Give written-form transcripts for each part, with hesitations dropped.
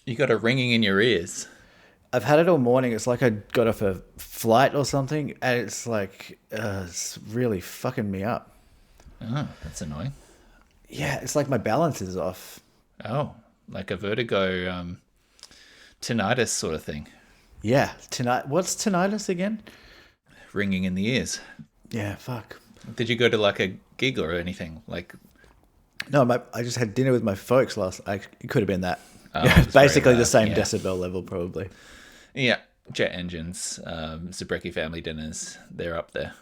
You got a ringing in your ears. I've had it all morning. It's like I got off a flight or something, and it's really fucking me up. Oh, that's annoying. Yeah, it's like my balance is off. Oh, like a vertigo, tinnitus sort of thing. Yeah, tonight. What's tinnitus again? Ringing in the ears. Yeah, fuck. Did you go to like a gig or anything? Like, No, I just had dinner with my folks last. It could have been that. oh, Yeah, it was very basically the loud. same Yeah. decibel level, probably. Yeah, jet engines, Zabrecki family dinners, they're up there.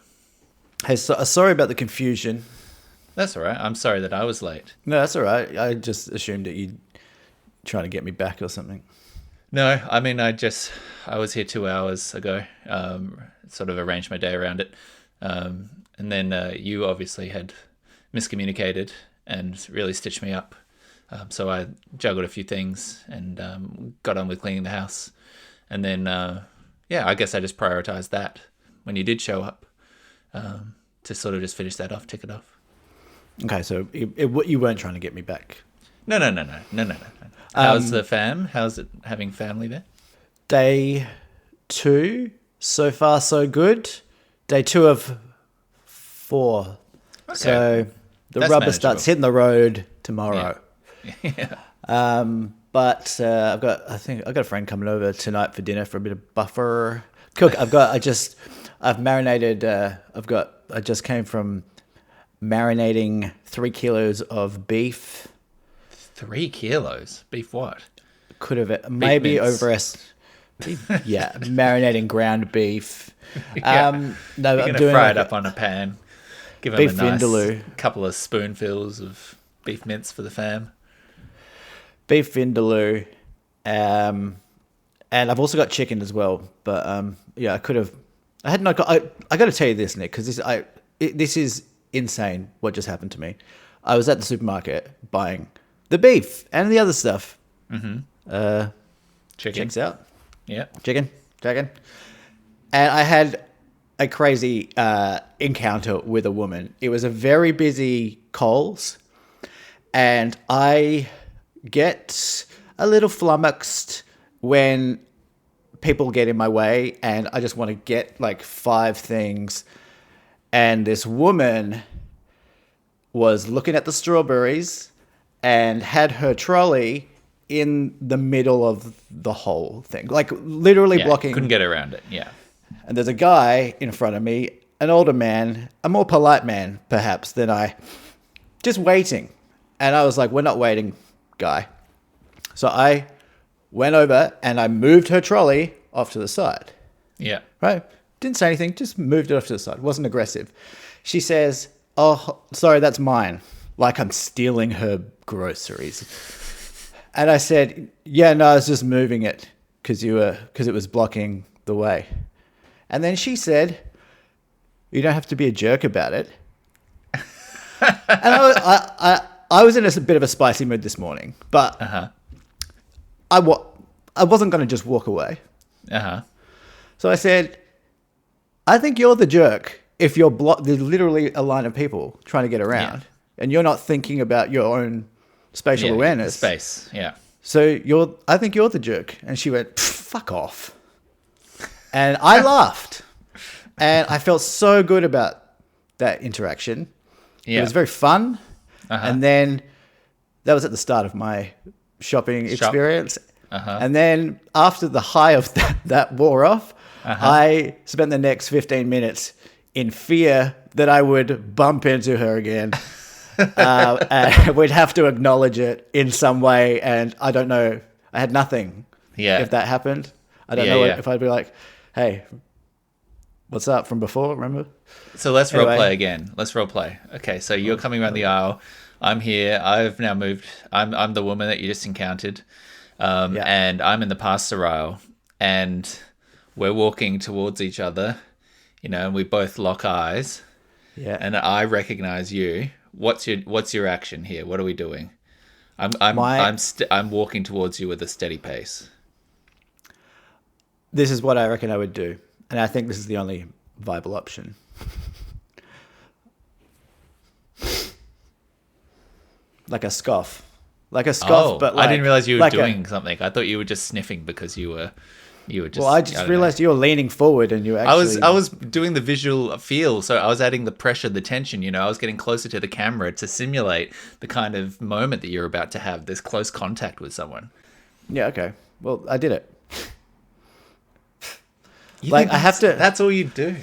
Hey, sorry about the confusion. That's all right. I'm sorry that I was late. No, that's all right. I just assumed that you'd trying to get me back or something. No, I mean, I was here 2 hours ago, sort of arranged my day around it. And then you obviously had miscommunicated and really stitched me up. So I juggled a few things and got on with cleaning the house. And then, I guess I just prioritized that when you did show up to sort of just finish that off, tick it off. Okay, so you weren't trying to get me back. No. How's the fam? How's it having family there? Day 2, so far so good. Day 2 of 4. Okay. So the That's rubber manageable. starts hitting the road tomorrow. Yeah. But I've got a friend coming over tonight for dinner for a bit of buffer. Cook. I just came from marinating 3 kilos of beef. 3 kilos? Beef what? Could have maybe mince. yeah, marinating ground beef. Yeah. No, You're I'm going to doing fry like it up on a pan. Give them beef a nice vindaloo. couple of spoonfuls of beef mince for the fam. beef vindaloo, and I've also got chicken as well. But yeah, I could have. I had not got. I got to tell you this, Nick, because this is insane. What just happened to me? I was at the supermarket buying the beef and the other stuff. Chicken. Checks out. Yeah. Chicken. And I had a crazy encounter with a woman. It was a very busy Coles, and I get a little flummoxed when people get in my way, and I just want to get like 5 things. And this woman was looking at the strawberries and had her trolley in the middle of the whole thing, like literally Yeah, blocking. couldn't get around it. Yeah. And there's a guy in front of me, an older man, a more polite man perhaps than I, just waiting. And I was like, we're not waiting, guy. So I went over and I moved her trolley off to the side. Yeah. Right? Didn't say anything, just moved it off to the side. Wasn't aggressive. She says, oh, sorry, that's mine. Like I'm stealing her groceries. And I said, yeah, no, I was just moving it because it was blocking the way. And then she said, you don't have to be a jerk about it. And I was in a bit of a spicy mood this morning, but I wasn't going to just walk away. So I said, I think you're the jerk if you're there's literally a line of people trying to get around and you're not thinking about your own spatial awareness. Space. Yeah. So I think you're the jerk. And she went, fuck off. And I laughed. And I felt so good about that interaction. Yeah. It was very fun. And then that was at the start of my shopping experience. And then after the high of that wore off, I spent the next 15 minutes in fear that I would bump into her again. And we'd have to acknowledge it in some way. And I don't know. I had nothing. Yeah. If that happened. I don't know if I'd be like, hey, what's up from before? Remember? So let's roleplay again. Let's roleplay. Okay, so you're coming around the aisle. I'm here. I've now moved. I'm the woman that you just encountered. And I'm in the pastor aisle. And we're walking towards each other, and we both lock eyes. Yeah. And I recognize you. What's your action here? What are we doing? I'm walking towards you with a steady pace. This is what I reckon I would do. And I think this is the only viable option. Like a scoff. like a scoff. But like, I didn't realize you were like doing something. I thought you were just sniffing because you were just. Well, I just realized you were leaning forward and you actually. I was doing the visual feel, so I was adding the pressure, the tension. I was getting closer to the camera to simulate the kind of moment that you're about to have. This close contact with someone. Yeah. Okay. Well, I did it. I have to. That's all you do.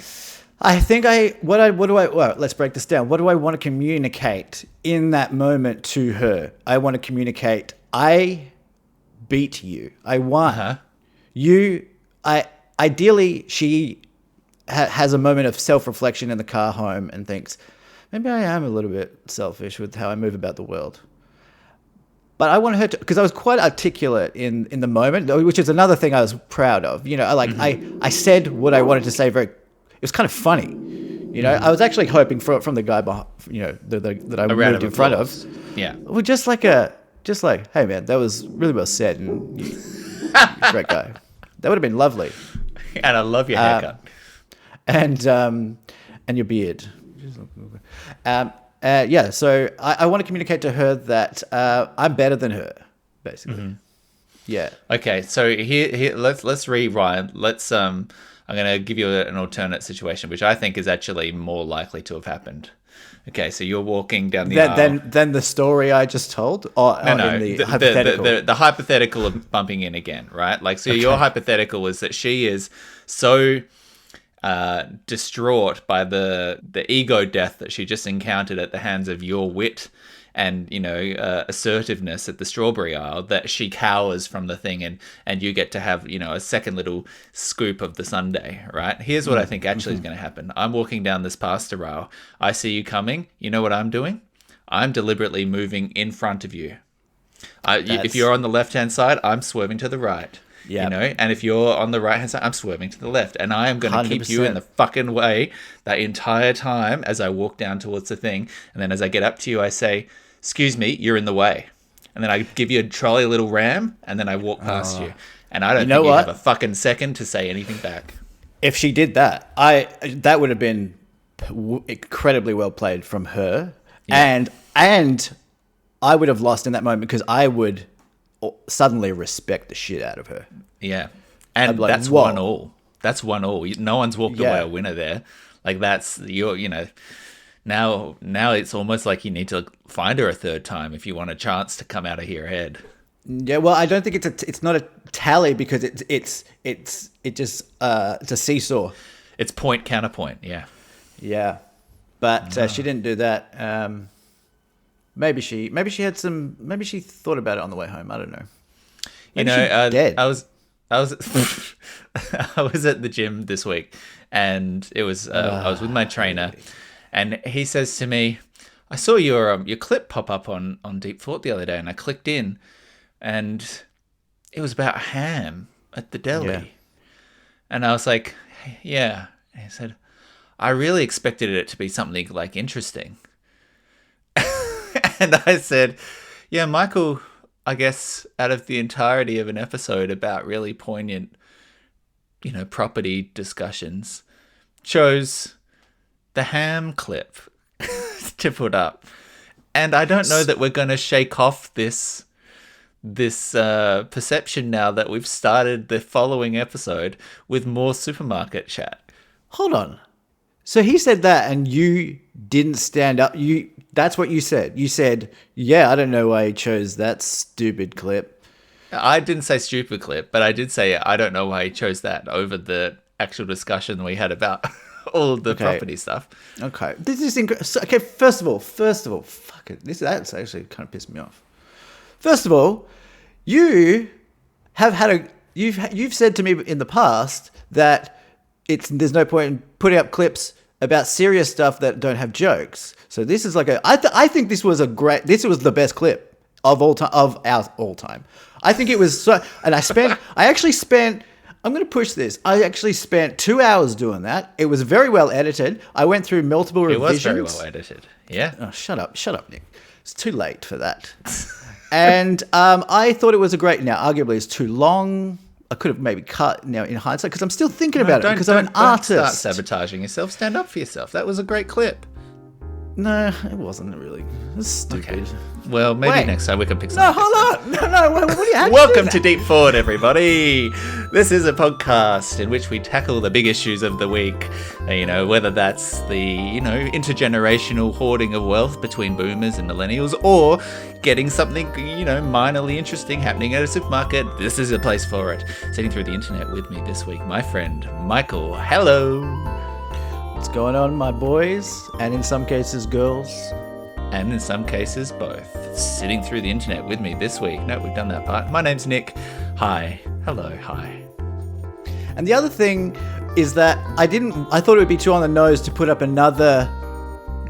I think well, let's break this down. What do I want to communicate in that moment to her? I want to communicate, I beat you. I won. Ideally, she has a moment of self-reflection in the car home and thinks, maybe I am a little bit selfish with how I move about the world. But I want her to, because I was quite articulate in the moment, which is another thing I was proud of. I said what I wanted to say it was kind of funny. I was actually hoping from the guy behind, that I moved in front of. Yeah. Well, just like, hey man, that was really well said, and you're a great guy. That would have been lovely. And I love your haircut. And your beard. So I want to communicate to her that I'm better than her, basically. Mm-hmm. Yeah. Okay, so here let's rewind. I'm going to give you an alternate situation, which I think is actually more likely to have happened. Okay, so you're walking down the aisle. Then the story I just told? The hypothetical? The hypothetical of bumping in again, right? Like, so your hypothetical is that she is so distraught by the ego death that she just encountered at the hands of your wit and assertiveness at the strawberry aisle that she cowers from the thing and you get to have a second little scoop of the sundae, right? Here's what I think actually is going to happen. I'm walking down this pasta aisle. I see you coming. You know what I'm doing? I'm deliberately moving in front of you. If you're on the left hand side, I'm swerving to the right. Yeah. And if you're on the right hand side, I'm swerving to the left, and I am going to keep you in the fucking way that entire time as I walk down towards the thing. And then as I get up to you, I say, "Excuse me, you're in the way." And then I give you a trolley little ram, and then I walk past you. And I don't think you have a fucking second to say anything back. If she did that, that would have been incredibly well played from her. Yeah. And I would have lost in that moment because I would suddenly respect the shit out of her. Yeah. And that's 1-1. That's 1-1. No one's walked away a winner there. Like that's now it's almost like you need to find her a third time if you want a chance to come out of here ahead. Yeah, well, I don't think it's not a tally because it's a seesaw. It's point counterpoint, yeah. Yeah. But she didn't do that. Maybe she thought about it on the way home. I don't know. Maybe she's dead. I was I was at the gym this week, and it was I was with my trainer, and he says to me, "I saw your clip pop up on Deep Thought the other day, and I clicked in, and it was about ham at the deli." Yeah. And I was like, "Yeah." And he said, "I really expected it to be something like interesting." And I said, "Yeah, Michael, I guess out of the entirety of an episode about really poignant, property discussions, chose the ham clip to put up. And I don't know that we're going to shake off this perception now that we've started the following episode with more supermarket chat." Hold on. So he said that and you didn't stand up. That's what you said. You said, "Yeah, I don't know why he chose that stupid clip." I didn't say stupid clip, but I did say I don't know why he chose that over the actual discussion we had about all of the property stuff. Okay. This is okay, first of all, fuck it. That's actually kind of pissed me off. First of all, you have had you've said to me in the past that there's no point in putting up clips about serious stuff that don't have jokes. So this is like I think this was the best clip of all time, of our all time. I think it was so, and I actually spent I'm going to push this. I actually spent 2 hours doing that. It was very well edited. I went through multiple revisions. It was very well edited. Yeah. Oh, shut up, Nick. It's too late for that. And I thought it was now arguably it's too long. I could have maybe cut now in hindsight because I'm still thinking about it because I'm an artist. Don't start sabotaging yourself. Stand up for yourself. That was a great clip. No, it wasn't really. It was stupid. Okay. Well, maybe Wait. next time we can pick No, something. hold on. No. What do you have Welcome to to Deep Forward, everybody. This is a podcast in which we tackle the big issues of the week. Whether that's the, intergenerational hoarding of wealth between boomers and millennials, or getting something, minorly interesting happening at a supermarket. This is a place for it. Sitting through the internet with me this week, my friend Michael. Hello. What's going on, my boys? And in some cases, girls. And in some cases, both. Sitting through the internet with me this week. No, we've done that part. My name's Nick. Hi. Hello. Hi. And the other thing is that I thought it would be too on the nose to put up another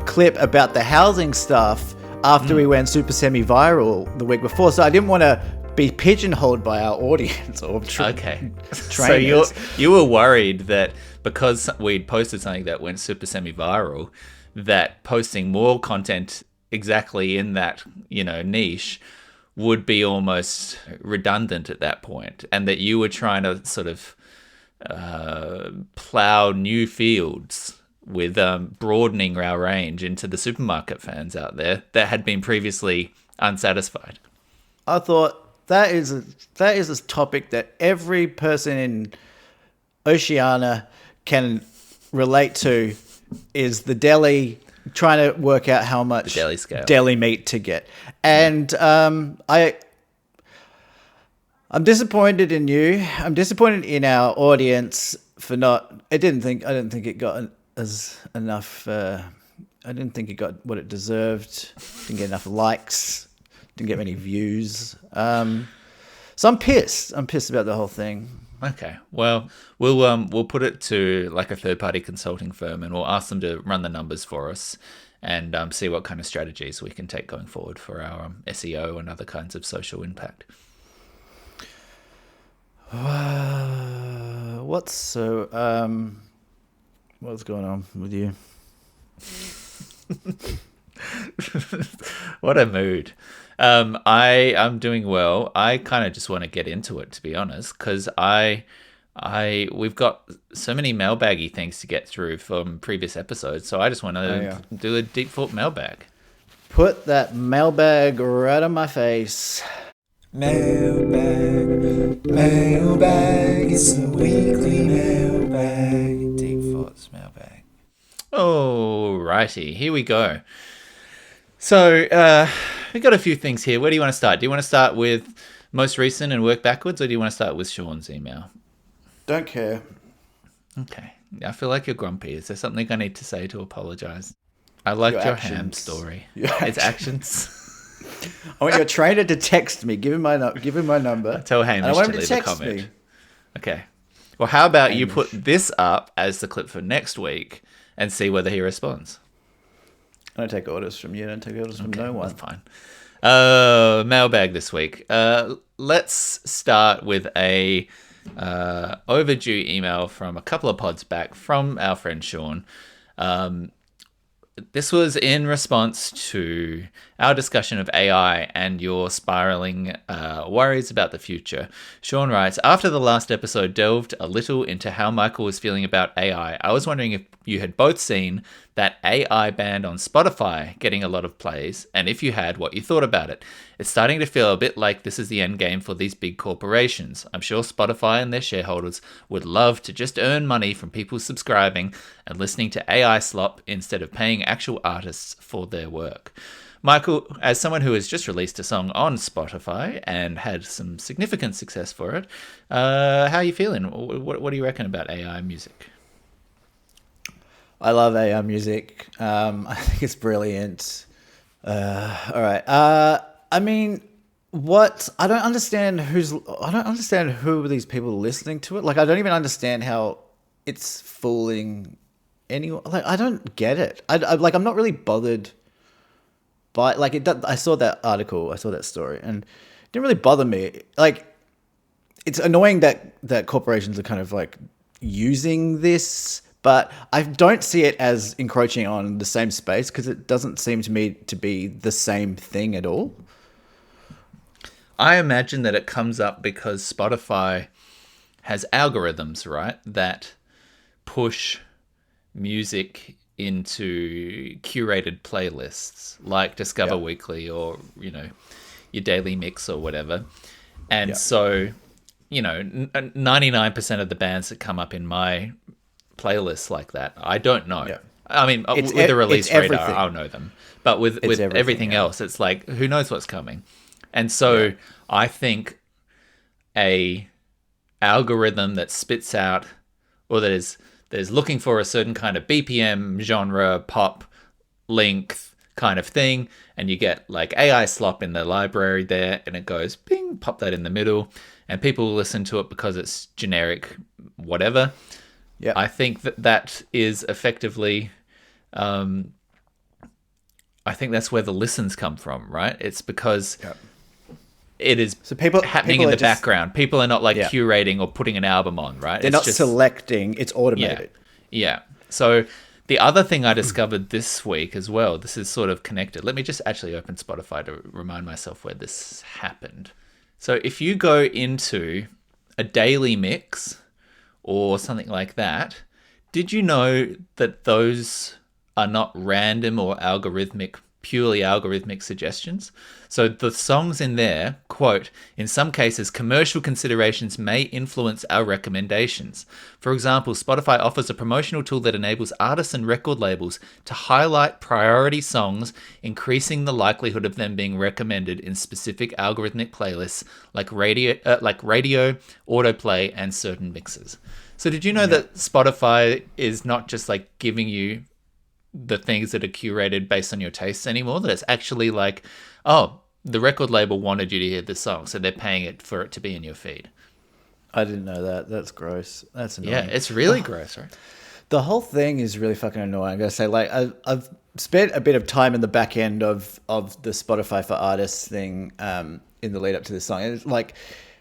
clip about the housing stuff after we went super semi-viral the week before. So I didn't want to be pigeonholed by our audience or okay. trainers. So you were worried that because we'd posted something that went super semi-viral, that posting more content exactly in that, niche would be almost redundant at that point, and that you were trying to sort of plow new fields with broadening our range into the supermarket fans out there that had been previously unsatisfied. I thought that is a topic that every person in Oceania can relate to, is the deli, trying to work out how much deli scale. Deli meat to get. And I'm disappointed in you. I'm disappointed in our audience for not. I didn't think it got enough. I didn't think it got what it deserved. Didn't get enough likes. Didn't get many views. So I'm pissed. I'm pissed about the whole thing. Okay. Well, we'll put it to like a third-party consulting firm, and we'll ask them to run the numbers for us and see what kind of strategies we can take going forward for our SEO and other kinds of social impact. What's going on with you? What a mood. I'm doing well. I kind of just want to get into it, to be honest, because we've got so many mailbaggy things to get through from previous episodes, so I just want to do a deep thought mailbag. Put that mailbag right on my face. Mailbag, it's the weekly mailbag. Deep thoughts mailbag. Alrighty, here we go. So, we've got a few things here. Where do you want to start? Do you want to start with most recent and work backwards, or do you want to start with Sean's email? Don't care. Okay. I feel like you're grumpy. Is there something I need to say to apologize? I liked your ham story. It's actions. I want your trainer to text me. Give him my number. Tell Hamish to leave a comment. Okay. Well, how about you put this up as the clip for next week and see whether he responds? I don't take orders from you. I don't take orders from no one. That's fine. Mailbag this week. Let's start with a overdue email from a couple of pods back from our friend Sean. This was in response to our discussion of AI and your spiraling worries about the future. Sean writes, after the last episode delved a little into how Michael was feeling about AI, I was wondering if you had both seen that AI band on Spotify getting a lot of plays, and if you had, what you thought about it. It's starting to feel a bit like this is the end game for these big corporations. I'm sure Spotify and their shareholders would love to just earn money from people subscribing and listening to AI slop instead of paying actual artists for their work. Michael, as someone who has just released a song on Spotify and had some significant success for it, how are you feeling? What do you reckon about AI music? I love AI music. I think it's brilliant. All right. I mean, I don't understand who are these people listening to it. Like, I don't even understand how it's fooling anyone. Like, I don't get it. I'm not really bothered by, like, it. I saw that article, I saw that story, and it didn't really bother me. Like, it's annoying that corporations are kind of like using this, but I don't see it as encroaching on the same space because it doesn't seem to me to be the same thing at all. I imagine that it comes up because Spotify has algorithms, right, that push music into curated playlists like Discover Weekly or, your Daily Mix or whatever. And so, 99% of the bands that come up in my playlists like that, I don't know. Yeah. I mean, with the release radar, I'll know them. But with everything else, it's like, who knows what's coming? And so I think a algorithm that spits out, or that is looking for a certain kind of BPM, genre, pop, length kind of thing, and you get like AI slop in the library there, and it goes, ping, pop that in the middle, and people listen to it because it's generic, whatever. Yeah, I think that is effectively... I think that's where the listens come from, right? It's because it is happening in the background. People are not like curating or putting an album on, right? They're not just selecting. It's automated. Yeah. So the other thing I discovered this week as well, this is sort of connected. Let me just actually open Spotify to remind myself where this happened. So if you go into a daily mix or something like that, did you know that those are not random or purely algorithmic suggestions? So the songs in there, quote, in some cases, commercial considerations may influence our recommendations. For example, Spotify offers a promotional tool that enables artists and record labels to highlight priority songs, increasing the likelihood of them being recommended in specific algorithmic playlists like radio, autoplay, and certain mixes. So did you know that Spotify is not just like giving you the things that are curated based on your tastes anymore? That it's actually like, oh, the record label wanted you to hear this song, so they're paying it for it to be in your feed. I didn't know that. That's gross. That's annoying. Yeah, it's really gross, right? The whole thing is really fucking annoying. I gotta say, like, I've spent a bit of time in the back end of the Spotify for Artists thing in the lead up to this song. And it's like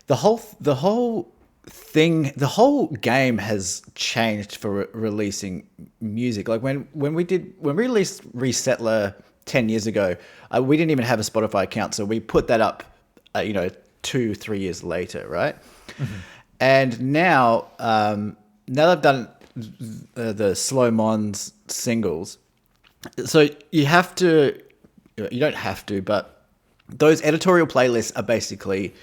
the whole thing, the whole game has changed for releasing music. Like when we released Resettler 10 years ago, we didn't even have a Spotify account, so we put that up 2-3 years later, right? Mm-hmm. And now they've done the Slow Mons singles, so you don't have to, but those editorial playlists are basically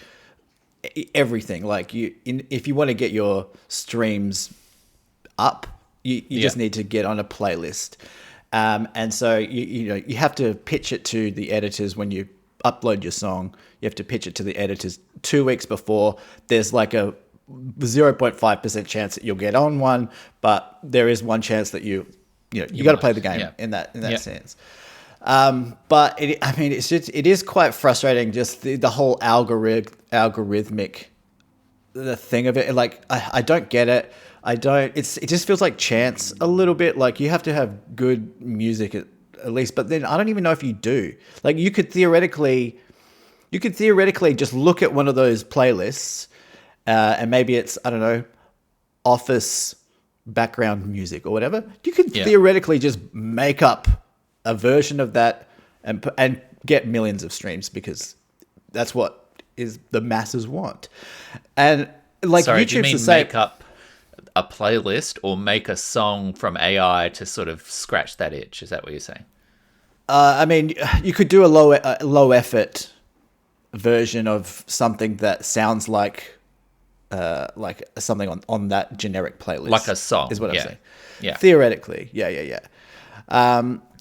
everything. Like if you want to get your streams up, you just need to get on a playlist, and so you have to pitch it to the editors when you upload your song. You have to pitch it to the editors 2 weeks before. There's like a 0.5% chance that you'll get on one, but there is one chance that you got to play the game in that sense. But it is quite frustrating, just the whole algorithmic the thing of it. Like I don't get it. It just feels like chance a little bit. Like you have to have good music at least, but then I don't even know if you do. Like you could theoretically just look at one of those playlists, and maybe it's, I don't know, Office background music or whatever. You could theoretically just make up a version of that and get millions of streams, because that's what is the masses want. And like, sorry, YouTube's do you mean the same. Make up a playlist or make a song from AI to sort of scratch that itch? Is that what you're saying? I mean, you could do a low effort version of something that sounds like something on that generic playlist, like a song, is what I'm saying. Yeah, theoretically, yeah.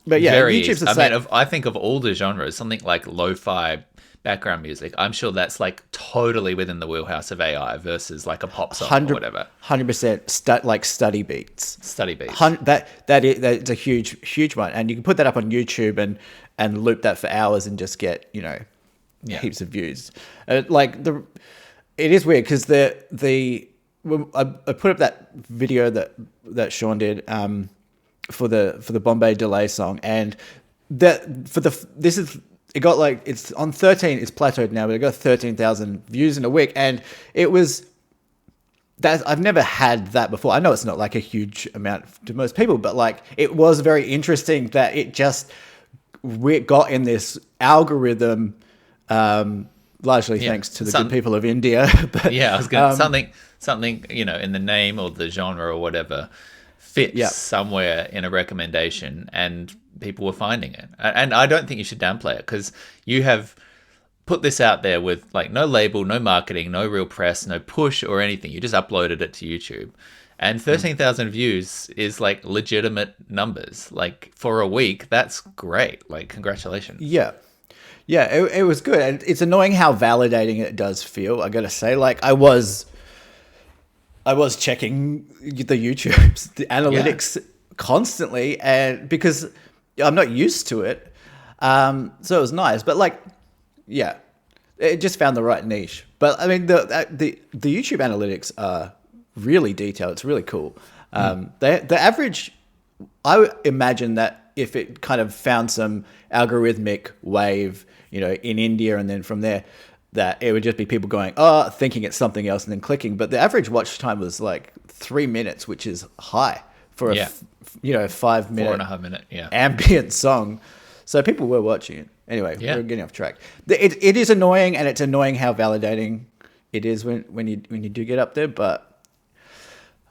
But yeah, very YouTube's easy. the same. I think of all the genres, something like lo-fi background music, I'm sure that's like totally within the wheelhouse of AI versus like a pop song or whatever. 100% like study beats. Study beats. That's a huge one, and you can put that up on YouTube and loop that for hours and just get heaps of views. It is weird because I put up that video that Sean did for the Bombay Delay song, and it got like, it's on 13, it's plateaued now, but it got 13,000 views in a week, and it was that I've never had that before. I know it's not like a huge amount to most people, but like it was very interesting that we got in this algorithm, largely thanks to the good people of India. But, I was going something in the name or the genre or whatever fit Yeah. somewhere in a recommendation and people were finding it. And I don't think you should downplay it, because you have put this out there with like no label, no marketing, no real press, no push or anything. You just uploaded it to YouTube. And 13,000 views is like legitimate numbers. Like for a week, that's great. Like, congratulations. Yeah. Yeah, it was good. And it's annoying how validating it does feel, I gotta say. Like, I was checking the YouTube's the analytics constantly, and because I'm not used to it. So it was nice. But like, yeah, it just found the right niche. But I mean, the YouTube analytics are really detailed. It's really cool. The average, I would imagine that if it kind of found some algorithmic wave, in India, and then from there, that it would just be people going, thinking it's something else, and then clicking. But the average watch time was like 3 minutes, which is high for a 5 minute, 4.5 minute, ambient song. So people were watching it. Anyway, we're getting off track. It is annoying, and it's annoying how validating it is when you do get up there. But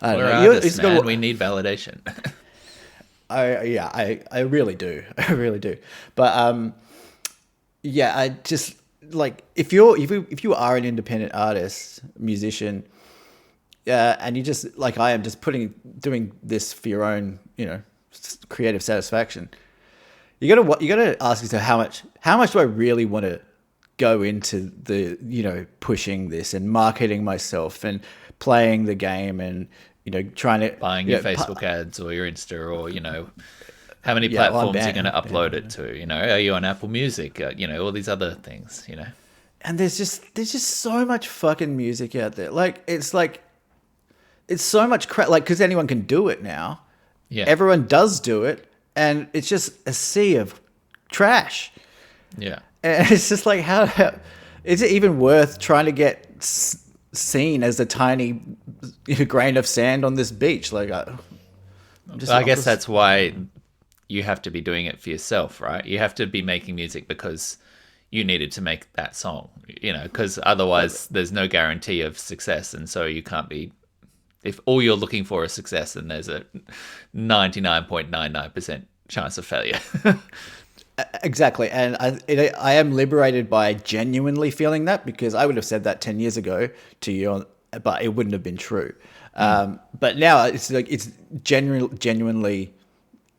I don't We're know. artists, man. We need validation. I really do. I really do. But I just like if you are an independent artist, musician, and you just like I am, just doing this for your own, creative satisfaction. You gotta ask yourself how much do I really want to go into the pushing this and marketing myself and playing the game and trying to buying your Facebook ads or your Insta, or how many platforms you're going to upload it to. Are you on Apple Music? All these other things. And there's just so much fucking music out there. It's so much crap. Like, because anyone can do it now. Yeah, everyone does do it, and it's just a sea of trash. Yeah, and it's just like, how is it even worth trying to get seen as a tiny grain of sand on this beach? Like, I guess that's why you have to be doing it for yourself, right? You have to be making music because you needed to make that song, because otherwise there's no guarantee of success. And so you can't be, if all you're looking for is success, then there's a 99.99% chance of failure. Exactly. And I am liberated by genuinely feeling that, because I would have said that 10 years ago to you, but it wouldn't have been true. But now it's like, it's genuinely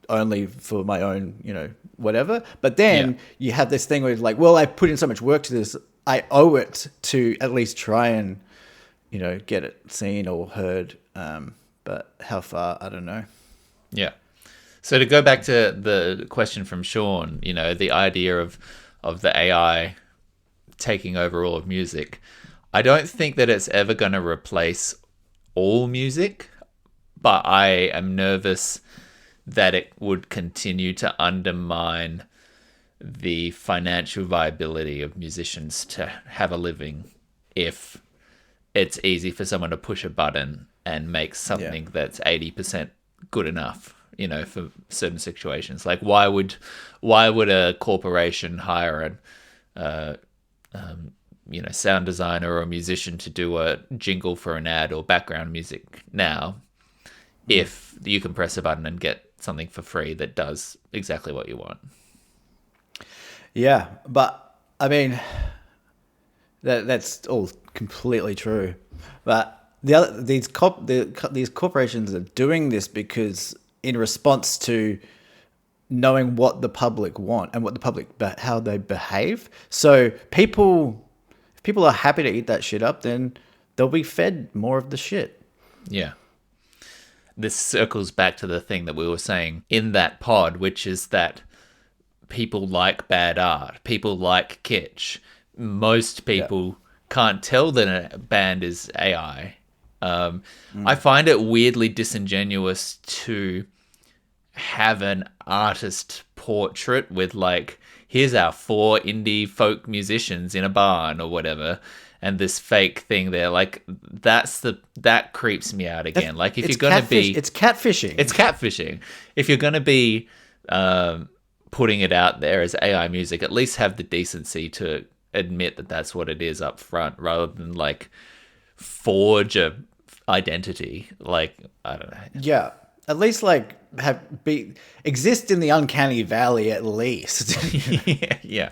only for my own, whatever. But then you have this thing where it's like, well, I put in so much work to this, I owe it to at least try and, get it seen or heard. But how far, I don't know. Yeah. So to go back to the question from Sean, the idea of the AI taking over all of music, I don't think that it's ever going to replace all music, but I am nervous that it would continue to undermine the financial viability of musicians to have a living if it's easy for someone to push a button and make something that's 80% good enough, for certain situations. Like, why would a corporation hire sound designer or a musician to do a jingle for an ad or background music now, if you can press a button and get something for free that does exactly what you want? Yeah, but I mean, that's all completely true. But these corporations are doing this because in response to knowing what the public want and what the public how they behave. So if people are happy to eat that shit up, then they'll be fed more of the shit. Yeah. This circles back to the thing that we were saying in that pod, which is that people like bad art. People like kitsch. Most people can't tell that a band is AI. I find it weirdly disingenuous to have an artist portrait with like, here's our 4 indie folk musicians in a barn or whatever, and this fake thing there. Like, that creeps me out again. Like, if you're gonna it's catfishing. If you're gonna be putting it out there as AI music, at least have the decency to admit that that's what it is up front, rather than like forge a identity. Like, I don't know. Yeah. at least like exist in the uncanny valley at least. Yeah.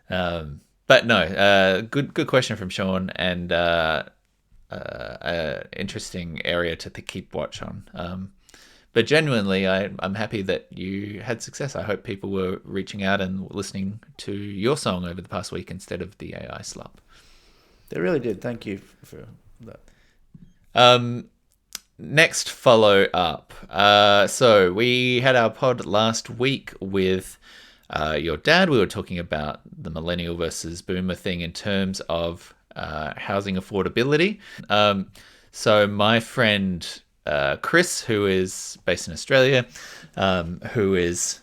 But no, good question from Sean, and interesting area to keep watch on. But genuinely, I'm happy that you had success. I hope people were reaching out and listening to your song over the past week instead of the AI slop. They really did. Thank you for that. Next follow up. So we had our pod last week with your dad. We were talking about the millennial versus boomer thing in terms of housing affordability. So my friend Chris, who is based in Australia, who is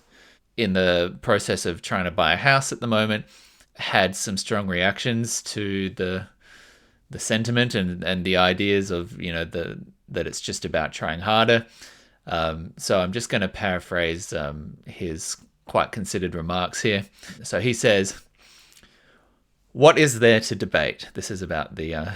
in the process of trying to buy a house at the moment, had some strong reactions to the sentiment and the ideas of, that it's just about trying harder. So I'm just going to paraphrase his quite considered remarks here. So he says, "What is there to debate?" This is about the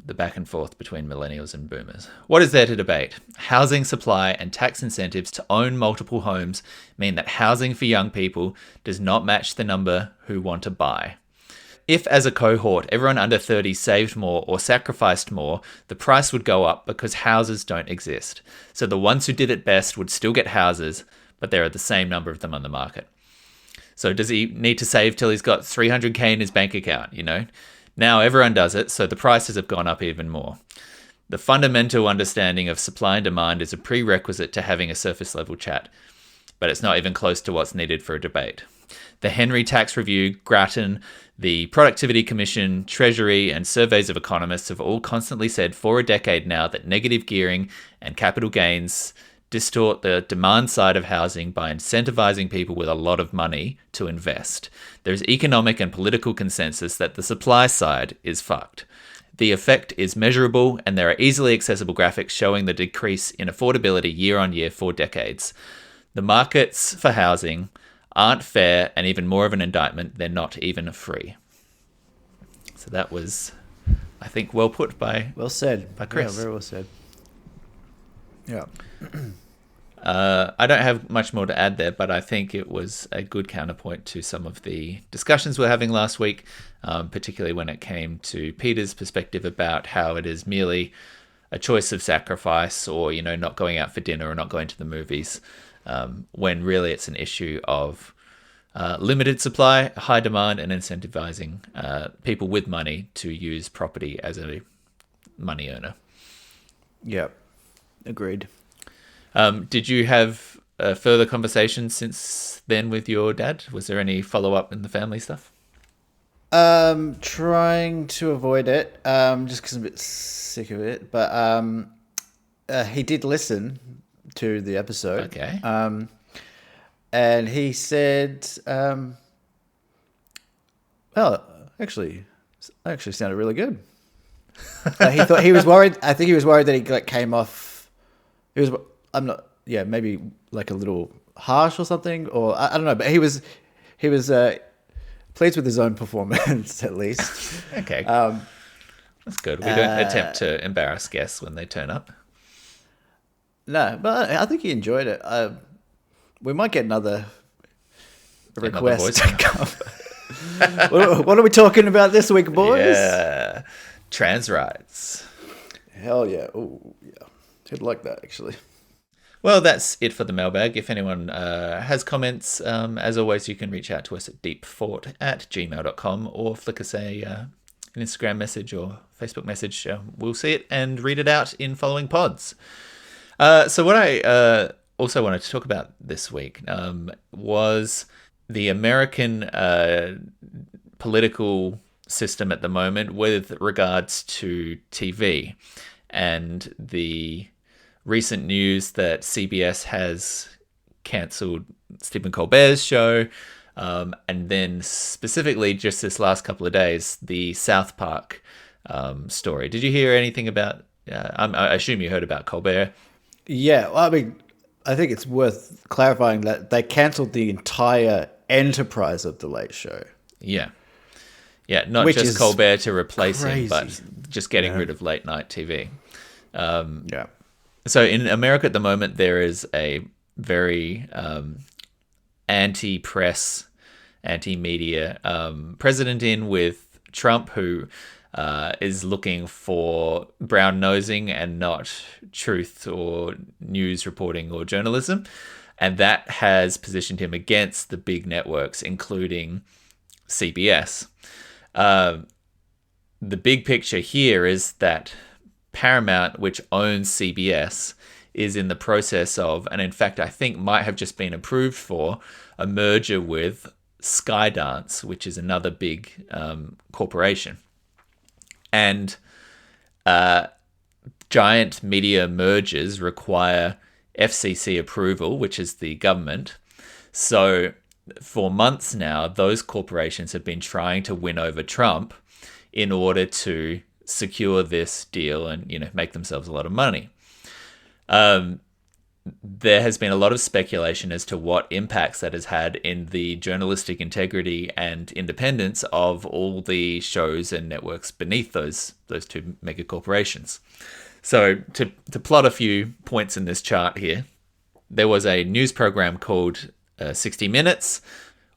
back and forth between millennials and boomers. "What is there to debate? Housing supply and tax incentives to own multiple homes mean that housing for young people does not match the number who want to buy. If, as a cohort, everyone under 30 saved more or sacrificed more, the price would go up because houses don't exist. So the ones who did it best would still get houses, but there are the same number of them on the market. So does he need to save till he's got 300k in his bank account, Now everyone does it, so the prices have gone up even more. The fundamental understanding of supply and demand is a prerequisite to having a surface level chat, but it's not even close to what's needed for a debate. The Henry Tax Review, Grattan, the Productivity Commission, Treasury, and surveys of economists have all constantly said for a decade now that negative gearing and capital gains distort the demand side of housing by incentivizing people with a lot of money to invest. There's economic and political consensus that the supply side is fucked. The effect is measurable, and there are easily accessible graphics showing the decrease in affordability year on year for decades. The markets for housing aren't fair, and even more of an indictment, they're not even free." So that was, I think, well put by Chris. Yeah, very well said. Yeah. I don't have much more to add there, but I think it was a good counterpoint to some of the discussions we were having last week, particularly when it came to Peter's perspective about how it is merely a choice of sacrifice, or not going out for dinner or not going to the movies, when really it's an issue of limited supply, high demand, and incentivizing people with money to use property as a money earner. Yeah, agreed. Did you have a further conversation since then with your dad? Was there any follow-up in the family stuff? Trying to avoid it, just because I'm a bit sick of it. But he did listen to the episode. Okay. And he said, actually sounded really good. He thought he was worried. I think he was worried that he came off. Maybe like a little harsh or something, or I don't know. But he was pleased with his own performance at least. Okay. That's good. We don't attempt to embarrass guests when they turn up. No, but I think he enjoyed it. We might get another request to come. What are we talking about this week, boys? Yeah, trans rights. Hell yeah. Oh, yeah. I'd like that, actually. Well, that's it for the mailbag. If anyone has comments, as always, you can reach out to us at deepfort@gmail.com or flick us an Instagram message or Facebook message. We'll see it and read it out in following pods. So what I also wanted to talk about this week was the American political system at the moment with regards to TV, and the recent news that CBS has cancelled Stephen Colbert's show, and then specifically just this last couple of days, the South Park story. Did you hear anything about, I assume you heard about Colbert? Yeah, well, I mean, I think it's worth clarifying that they cancelled the entire enterprise of The Late Show. Yeah. Yeah, not Which just is Colbert to replace him, crazy. but just getting rid of late night TV. Yeah. So in America at the moment, there is a very anti-press, anti-media president in with Trump, who is looking for brown nosing and not truth or news reporting or journalism. And that has positioned him against the big networks, including CBS. The big picture here is that Paramount, which owns CBS, is in the process of, and in fact I think might have just been approved for, a merger with Skydance, which is another big corporation. And giant media mergers require FCC approval, which is the government. So for months now, those corporations have been trying to win over Trump in order to secure this deal and, make themselves a lot of money. There has been a lot of speculation as to what impacts that has had in the journalistic integrity and independence of all the shows and networks beneath those two mega corporations. So to plot a few points in this chart here, there was a news program called 60 Minutes,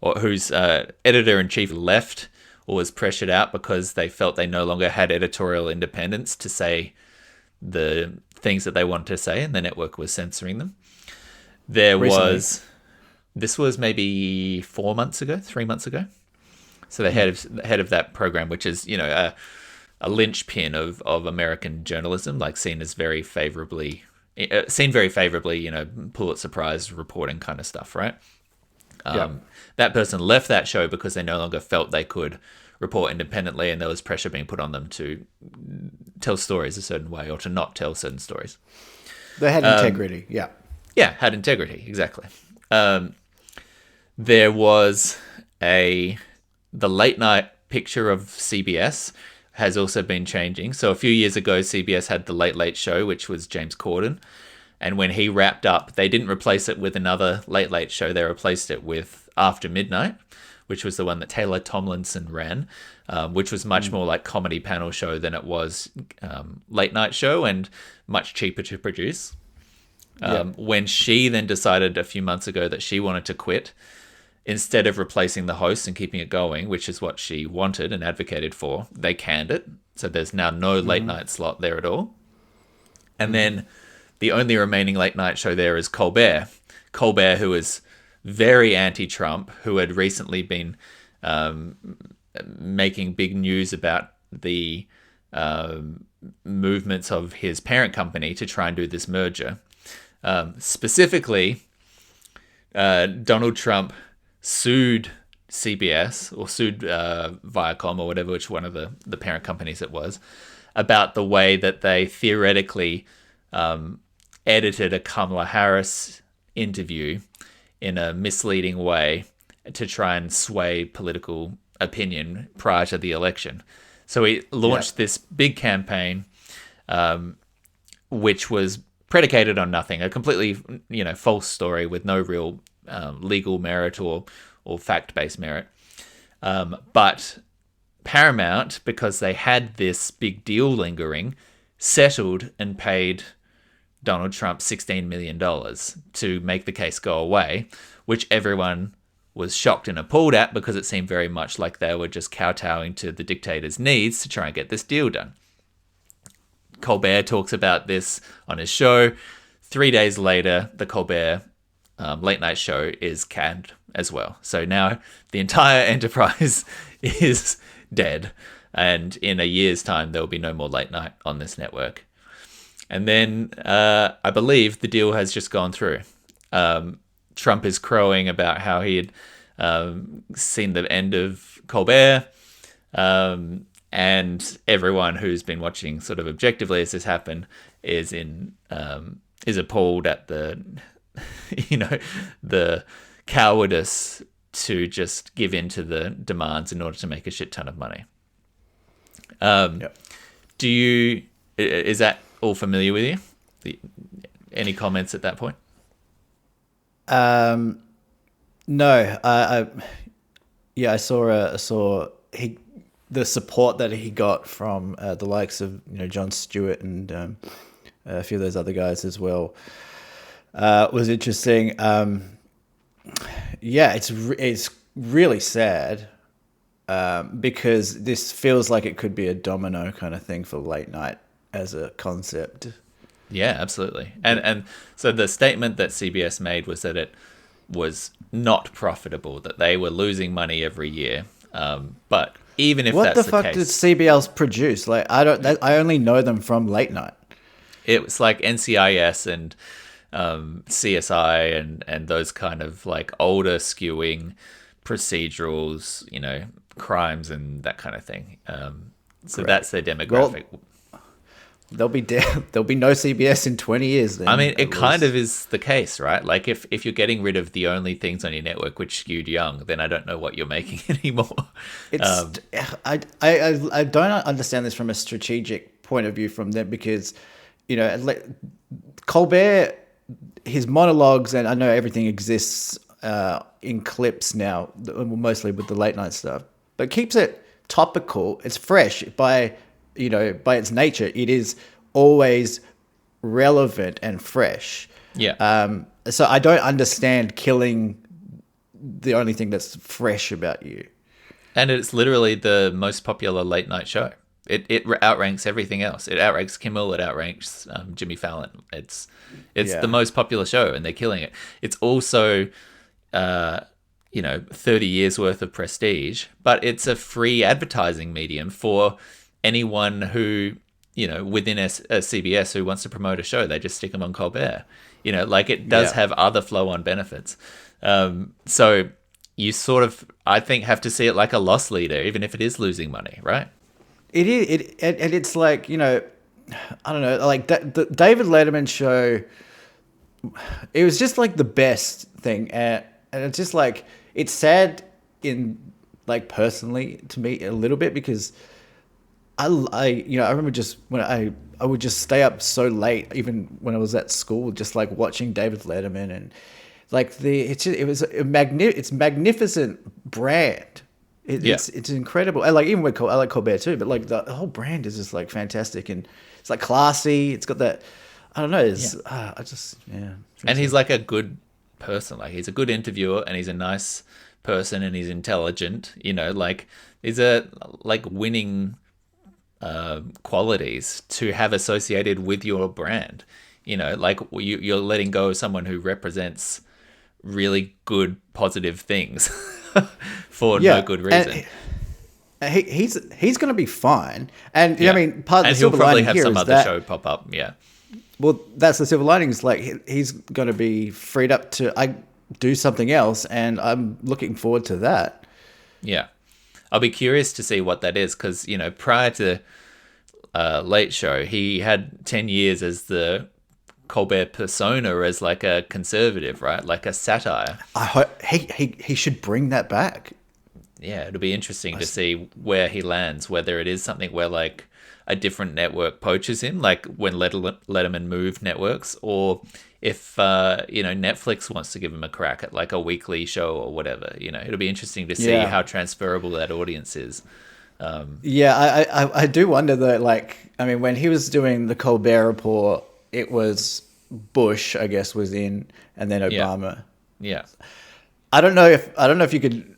whose editor-in-chief left or was pressured out because they felt they no longer had editorial independence to say the things that they wanted to say, and the network was censoring them. This was maybe 3 months ago. So the head of that program, which is, a linchpin of American journalism, like seen very favorably, Pulitzer Prize reporting kind of stuff, right? That person left that show because they no longer felt they could report independently, and there was pressure being put on them to tell stories a certain way or to not tell certain stories. They had integrity, yeah. Yeah, had integrity, exactly. There was the late night picture of CBS has also been changing. So a few years ago, CBS had the Late Late Show, which was James Corden. And when he wrapped up, they didn't replace it with another Late Late Show. They replaced it with After Midnight, which was the one that Taylor Tomlinson ran, which was much more like comedy panel show than it was late night show and much cheaper to produce. When she then decided a few months ago that she wanted to quit, instead of replacing the host and keeping it going, which is what she wanted and advocated for, they canned it. So there's now no late night slot there at all. And then the only remaining late night show there is Colbert. Colbert, who is very anti-Trump, who had recently been making big news about the movements of his parent company to try and do this merger. Specifically, Donald Trump sued CBS or sued Viacom or whatever, which one of the parent companies it was, about the way that they theoretically edited a Kamala Harris interview in a misleading way to try and sway political opinion prior to the election. So he launched this big campaign, which was predicated on nothing, a completely, false story with no real legal merit or fact-based merit. But Paramount, because they had this big deal lingering, settled and paid Donald Trump $16 million to make the case go away, which everyone was shocked and appalled at because it seemed very much like they were just kowtowing to the dictator's needs to try and get this deal done. Colbert talks about this on his show. 3 days later, the Colbert late night show is canned as well. So now the entire enterprise is dead. And in a year's time, there will be no more late night on this network. And then I believe the deal has just gone through. Trump is crowing about how he had seen the end of Colbert. And everyone who's been watching sort of objectively as this happened is appalled at the the cowardice to just give in to the demands in order to make a shit ton of money. Is that all familiar with you? Any comments at that point? No. I saw the support that he got from the likes of Jon Stewart and a few of those other guys as well, was interesting. Yeah, it's really sad because this feels like it could be a domino kind of thing for late night as a concept. Yeah, absolutely. And so the statement that CBS made was that it was not profitable, that they were losing money every year. But even if what that's the fuck case, did CBS produce? Like, I only know them from late night. it was like NCIS and CSI and those kind of like older skewing procedurals, you know, crimes and that kind of thing. So that's their demographic. Well, there'll be no CBS in 20 years then. I mean, it kind of is the case, right? Like if you're getting rid of the only things on your network which skewed young, then I don't know what you're making anymore. It's I don't understand this from a strategic point of view from them because, you know, like Colbert, his monologues, and I know everything exists in clips now, mostly with the late night stuff, but keeps it topical. It's fresh by its nature. It is always relevant and fresh. Yeah. So I don't understand killing the only thing that's fresh about you. And it's literally the most popular late night show. It outranks everything else. It outranks Kimmel. It outranks Jimmy Fallon. It's the most popular show, and they're killing it. It's also, 30 years worth of prestige, but it's a free advertising medium for anyone who, within a CBS who wants to promote a show. They just stick them on Colbert. Like it does have other flow-on benefits. So you sort of, I think, have to see it like a loss leader, even if it is losing money, right? It is, and it's like, I don't know, like the David Letterman show, it was just like the best thing. And it's just like, it's sad in like personally to me a little bit because I remember just when I would just stay up so late, even when I was at school, just like watching David Letterman and like it's magnificent brand. It's incredible. I like Colbert too, but like the whole brand is just like fantastic and it's like classy. It's got that, I don't know. And he's like a good person. Like he's a good interviewer and he's a nice person and he's intelligent. Like these are like winning qualities to have associated with your brand. Like you're letting go of someone who represents really good, positive things. For no good reason. He's going to be fine, and I mean, part of and the he'll silver probably lining have here some is other that, show pop up. Yeah. Well, that's the silver lining. Is like he's going to be freed up to do something else, and I'm looking forward to that. Yeah, I'll be curious to see what that is because prior to Late Show, he had 10 years as the Colbert persona as like a conservative, right? Like a satire. I hope he should bring that back. Yeah, it'll be interesting to see where he lands, whether it is something where like a different network poaches him, like when Letterman moved networks, or if Netflix wants to give him a crack at like a weekly show or whatever. It'll be interesting to see how transferable that audience is. I do wonder though. Like, I mean, when he was doing the Colbert Report, it was Bush, I guess, was in, and then Obama. Yeah. I don't know if you could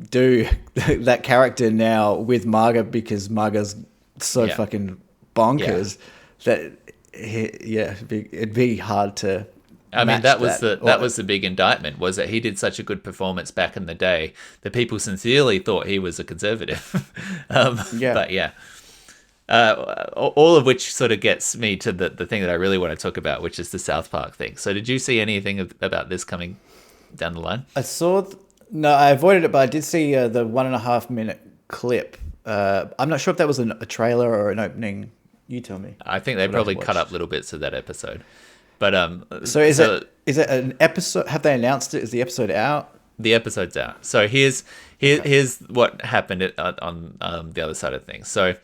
do that character now with Marga because Marga's so fucking bonkers that it'd be hard to. I mean, that was the big indictment, was that he did such a good performance back in the day that people sincerely thought he was a conservative. But yeah. All of which sort of gets me to the thing that I really want to talk about, which is the South Park thing. So did you see anything about this coming down the line? I avoided it, but I did see the 1.5 minute clip. I'm not sure if that was a trailer or an opening. You tell me. I think they probably cut up little bits of that episode. But so is it an episode? Have they announced it? Is the episode out? The episode's out. So here's what happened on the other side of things. So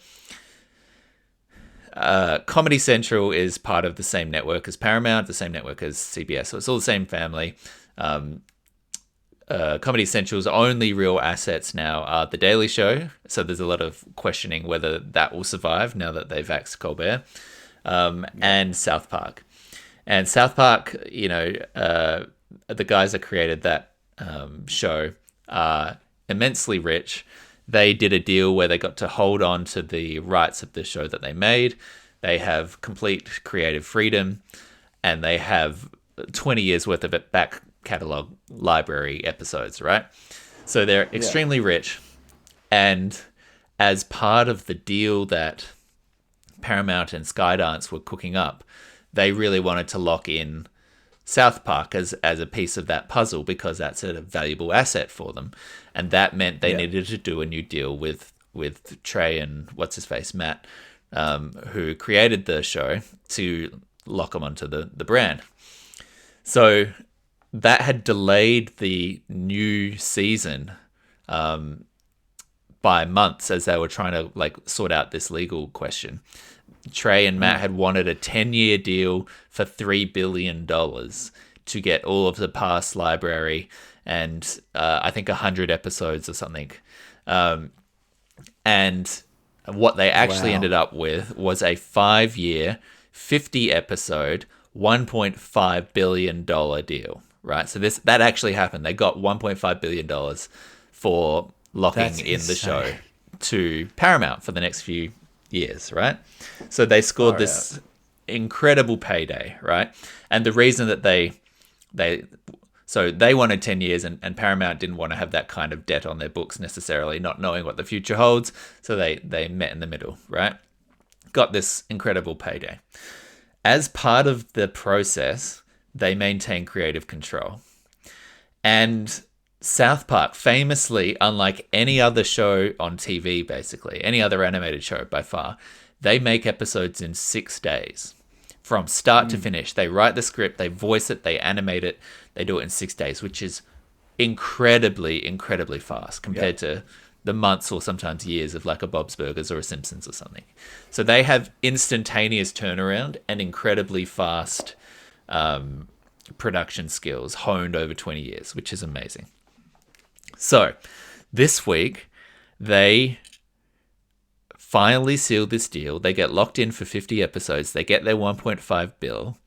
Comedy Central is part of the same network as Paramount, the same network as CBS. So it's all the same family. Comedy Central's only real assets now are The Daily Show. So there's a lot of questioning whether that will survive now that they've axed Colbert. and South Park. And South Park, the guys that created that show are immensely rich. They did a deal where they got to hold on to the rights of the show that they made. They have complete creative freedom, and they have 20 years worth of it back catalog library episodes, right? So they're extremely rich. And as part of the deal that Paramount and Skydance were cooking up, they really wanted to lock in South Park as a piece of that puzzle, because that's a valuable asset for them. And that meant they needed to do a new deal with Trey and what's-his-face, Matt, who created the show, to lock them onto the brand. So that had delayed the new season by months as they were trying to sort out this legal question. Trey and Matt had wanted a 10-year deal for $3 billion to get all of the past library and I think 100 episodes or something. And what they actually ended up with was a 5-year, 50-episode, $1.5 billion deal, right? So that actually happened. They got $1.5 billion for locking in the show to Paramount for the next few years, right? So they scored this incredible payday, right? And the reason that they wanted 10 years and Paramount didn't want to have that kind of debt on their books necessarily, not knowing what the future holds. So they met in the middle, right? Got this incredible payday. As part of the process, they maintain creative control. And South Park, famously, unlike any other show on TV, basically, any other animated show by far, they make episodes in 6 days. From start to finish. They write the script, they voice it, they animate it, they do it in 6 days, which is incredibly, incredibly fast compared to the months or sometimes years of like a Bob's Burgers or a Simpsons or something. So they have instantaneous turnaround and incredibly fast production skills honed over 20 years, which is amazing. So this week, they finally sealed this deal. They get locked in for 50 episodes. They get their 1.5 bill.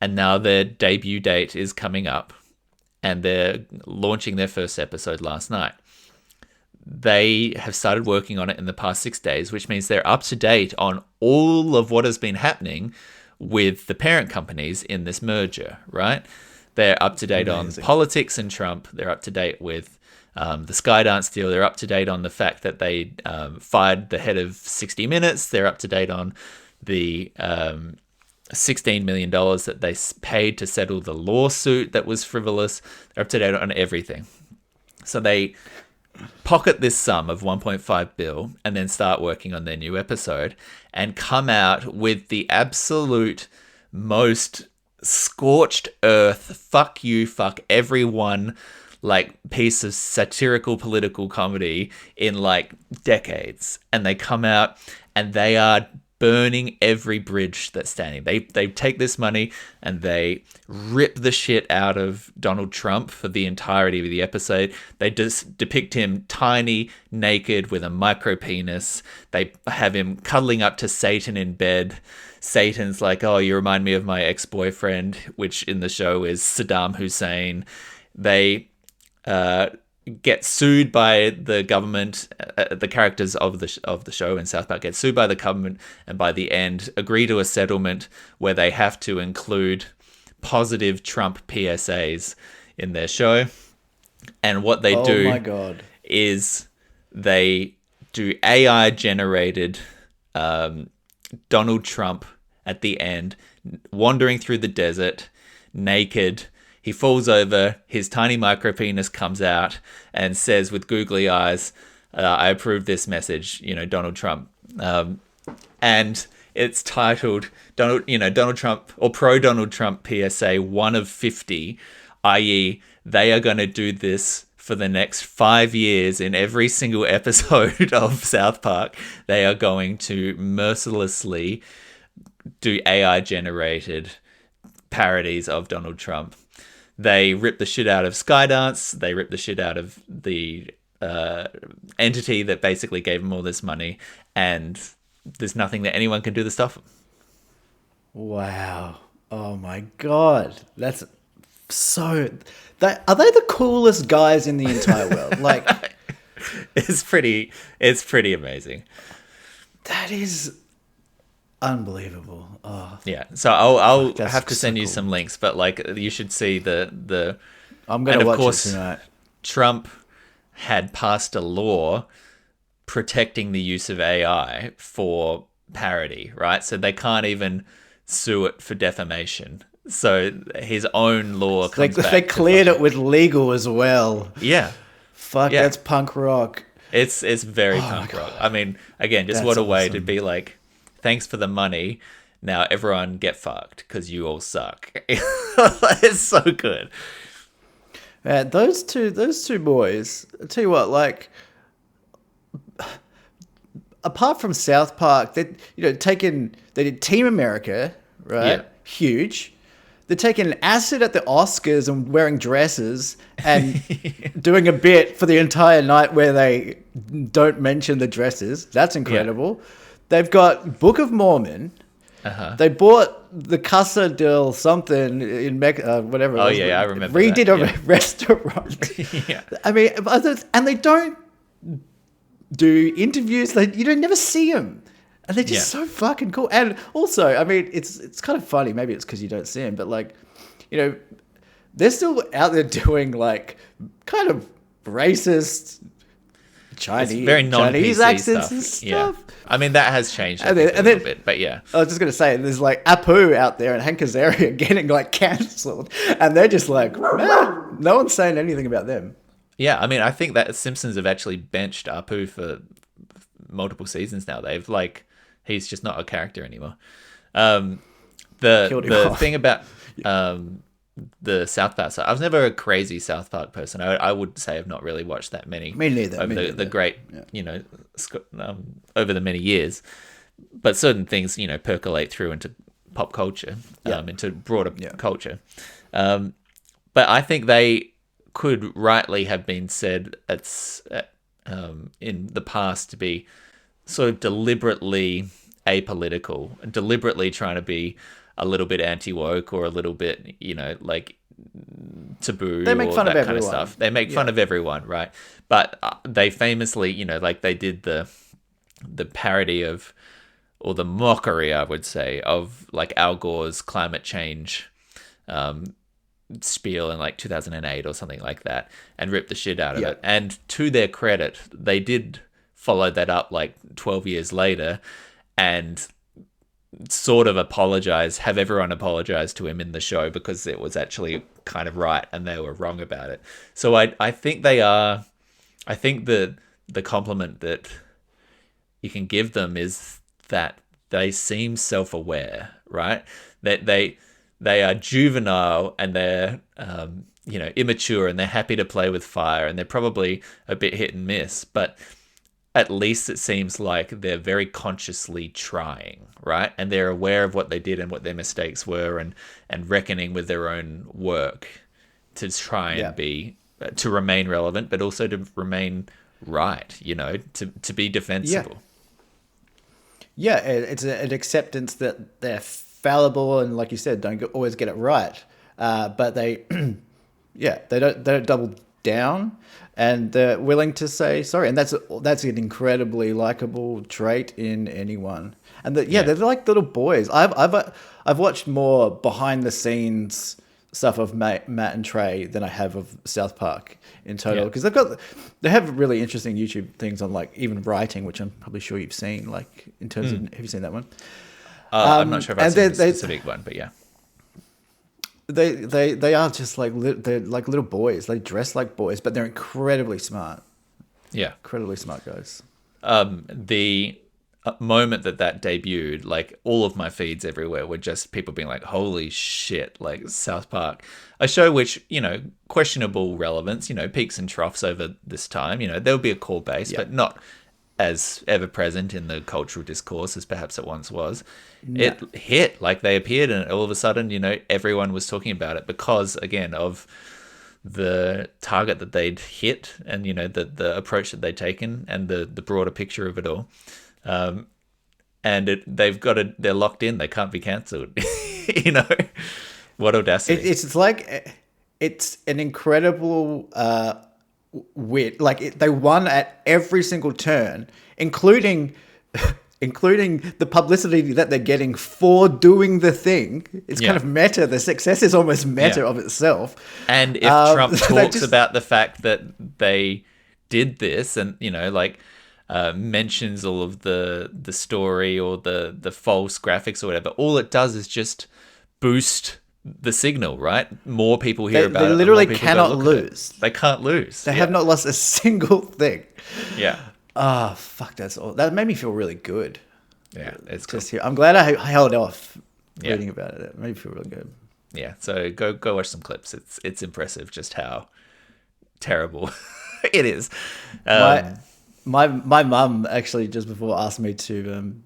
And now their debut date is coming up. And they're launching their first episode last night. They have started working on it in the past 6 days, which means they're up to date on all of what has been happening with the parent companies in this merger, right? They're up to date on politics and Trump. They're up to date with the Skydance deal. They're up to date on the fact that they fired the head of 60 Minutes. They're up to date on the $16 million that they paid to settle the lawsuit that was frivolous. They're up to date on everything. So they pocket this sum of 1.5 bill and then start working on their new episode and come out with the absolute most scorched earth, fuck you, fuck everyone, piece of satirical political comedy in decades. And they come out and they are burning every bridge that's standing. They take this money and they rip the shit out of Donald Trump for the entirety of the episode. They just depict him tiny, naked, with a micro penis. They have him cuddling up to Satan in bed. Satan's like, oh, you remind me of my ex-boyfriend, which in the show is Saddam Hussein. They get sued by the government. The characters of the show in South Park get sued by the government, and by the end agree to a settlement where they have to include positive Trump PSAs in their show. And what they is they do AI generated Donald Trump at the end wandering through the desert naked. He falls over, his tiny micro penis comes out and says with googly eyes, I approve this message, Donald Trump. And it's titled Donald Trump or pro Donald Trump PSA 1 of 50, i.e. they are going to do this for the next 5 years in every single episode of South Park. They are going to mercilessly do AI generated parodies of Donald Trump. They rip the shit out of Skydance. They rip the shit out of the entity that basically gave them all this money. And there's nothing that anyone can do to stop them. Wow. Oh my god. That's so. Are they the coolest guys in the entire world? Like, It's pretty amazing. that is unbelievable. Oh, Yeah. So I'll that's have to so send you cool. some links, but like you should see the I'm and gonna of watch course it tonight. Trump had passed a law protecting the use of AI for parody, right? So they can't even sue it for defamation. So his own law comes back. They to cleared fucking- it with legal as well. Yeah. Fuck, Yeah. that's punk rock. It's very Oh my punk rock. God. I mean, again, just That's what a way to awesome. be like, thanks for the money. Now everyone get fucked because you all suck. It's so good. Those two boys. I tell you what, like, apart from South Park, they they did Team America, right? Yeah. Huge. They're taking acid at the Oscars and wearing dresses and doing a bit for the entire night where they don't mention the dresses. That's incredible. They've got Book of Mormon. Uh-huh. They bought the Casa del something in whatever. it Oh, was. yeah, I remember Redid that, a yeah. restaurant. Yeah. I mean, and they don't do interviews. You don't never see them, and they're just Yeah. so fucking cool. And also, I mean, it's kind of funny. Maybe it's because you don't see them, but like, they're still out there doing like kind of racist Chinese, It's very Chinese non-PC accents stuff. and stuff. Yeah. I mean, that has changed I And think, then- a and little then- bit, but yeah. I was just gonna say, there's like Apu out there and Hank Azaria getting like cancelled, and they're just like, no one's saying anything about them. Yeah, I mean, I think that Simpsons have actually benched Apu for multiple seasons now. They've like, he's just not a character anymore. Killed him The off. thing about the South Park side, I was never a crazy South Park person. I would say I've not really watched that many. Me neither, Over me the neither. great, over the many years. But certain things, percolate through into pop culture, into broader culture. But I think they could rightly have been said in the past to be sort of deliberately apolitical, deliberately trying to be a little bit anti-woke or a little bit, like taboo. They make or fun of that kind of everyone. stuff. They make fun of everyone, right? But they famously, like they did the parody of, or the mockery, I would say, of like Al Gore's climate change spiel in like 2008 or something like that, and ripped the shit out of it. And to their credit, they did follow that up like 12 years later and sort of have everyone apologize to him in the show because it was actually kind of right and they were wrong about it. So I think I think the compliment that you can give them is that they seem self-aware, right? That they are juvenile and they're immature and they're happy to play with fire and they're probably a bit hit and miss, but at least it seems like they're very consciously trying, right? And they're aware of what they did and what their mistakes were and reckoning with their own work to try and be to remain relevant, but also to remain right, to be defensible. Yeah, it's an acceptance that they're fallible and, like you said, don't always get it right. But they, they don't double down, and they're willing to say sorry. And that's an incredibly likable trait in anyone. And they're like little boys. I've watched more behind the scenes stuff of Matt and Trey than I have of South Park in total, because they have really interesting YouTube things on like even writing, which I'm probably sure you've seen. Like in terms of, have you seen that one? I'm not sure if I've and seen the they- specific one, but yeah. They are just like they're like little boys. They dress like boys, but they're incredibly smart. Yeah. Incredibly smart guys. The moment that debuted, like all of my feeds everywhere were just people being like, holy shit, like South Park, a show which, questionable relevance, peaks and troughs over this time, there'll be a core base, but not as ever present in the cultural discourse as perhaps it once was. No. It hit, like they appeared and all of a sudden, everyone was talking about it because, again, of the target that they'd hit and, the approach that they'd taken and the broader picture of it all. and they're locked in. They can't be cancelled. You know, what audacity! It's like it's an incredible wit. Like they won at every single turn, including the publicity that they're getting for doing the thing. It's kind of meta. The success is almost meta of itself. And if Trump talks about the fact that they did this, and like mentions all of the story or the false graphics or whatever, all it does is just boost the signal, right? More people hear about it. They literally cannot lose. They can't lose. They have not lost a single thing. Yeah. Oh, fuck, that made me feel really good. Yeah, it's cool. I'm glad I held off reading about it. It made me feel really good. Yeah, so go watch some clips. It's impressive just how terrible it is. My mum actually just before asked me to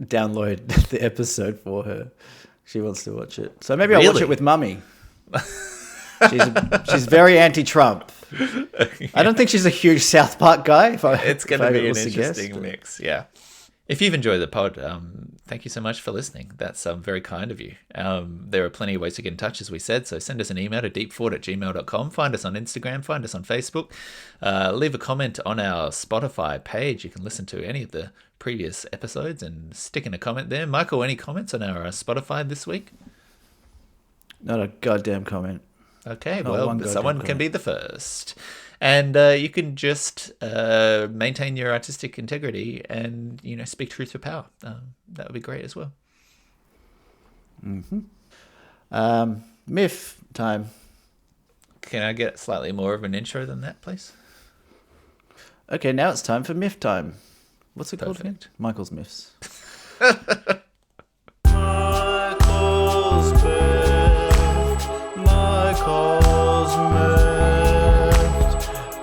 download the episode for her. She wants to watch it, so maybe I'll watch it with Mummy. She's very anti-Trump. I don't think she's a huge South Park guy. It's going to be an interesting mix. Yeah. If you've enjoyed the pod, thank you so much for listening. That's very kind of you. There are plenty of ways to get in touch, as we said. So send us an email to deepfort@gmail.com. Find us on Instagram. Find us on Facebook. Leave a comment on our Spotify page. You can listen to any of the previous episodes and stick in a comment there. Michael, any comments on our Spotify this week? Not a goddamn comment. Okay, well, someone can be the first. And you can just maintain your artistic integrity and, speak truth to power. That would be great as well. Mm-hmm. Miff time. Can I get slightly more of an intro than that, please? Okay, now it's time for Miff time. What's it called again? Michael's Miffs. Michael's Miffed.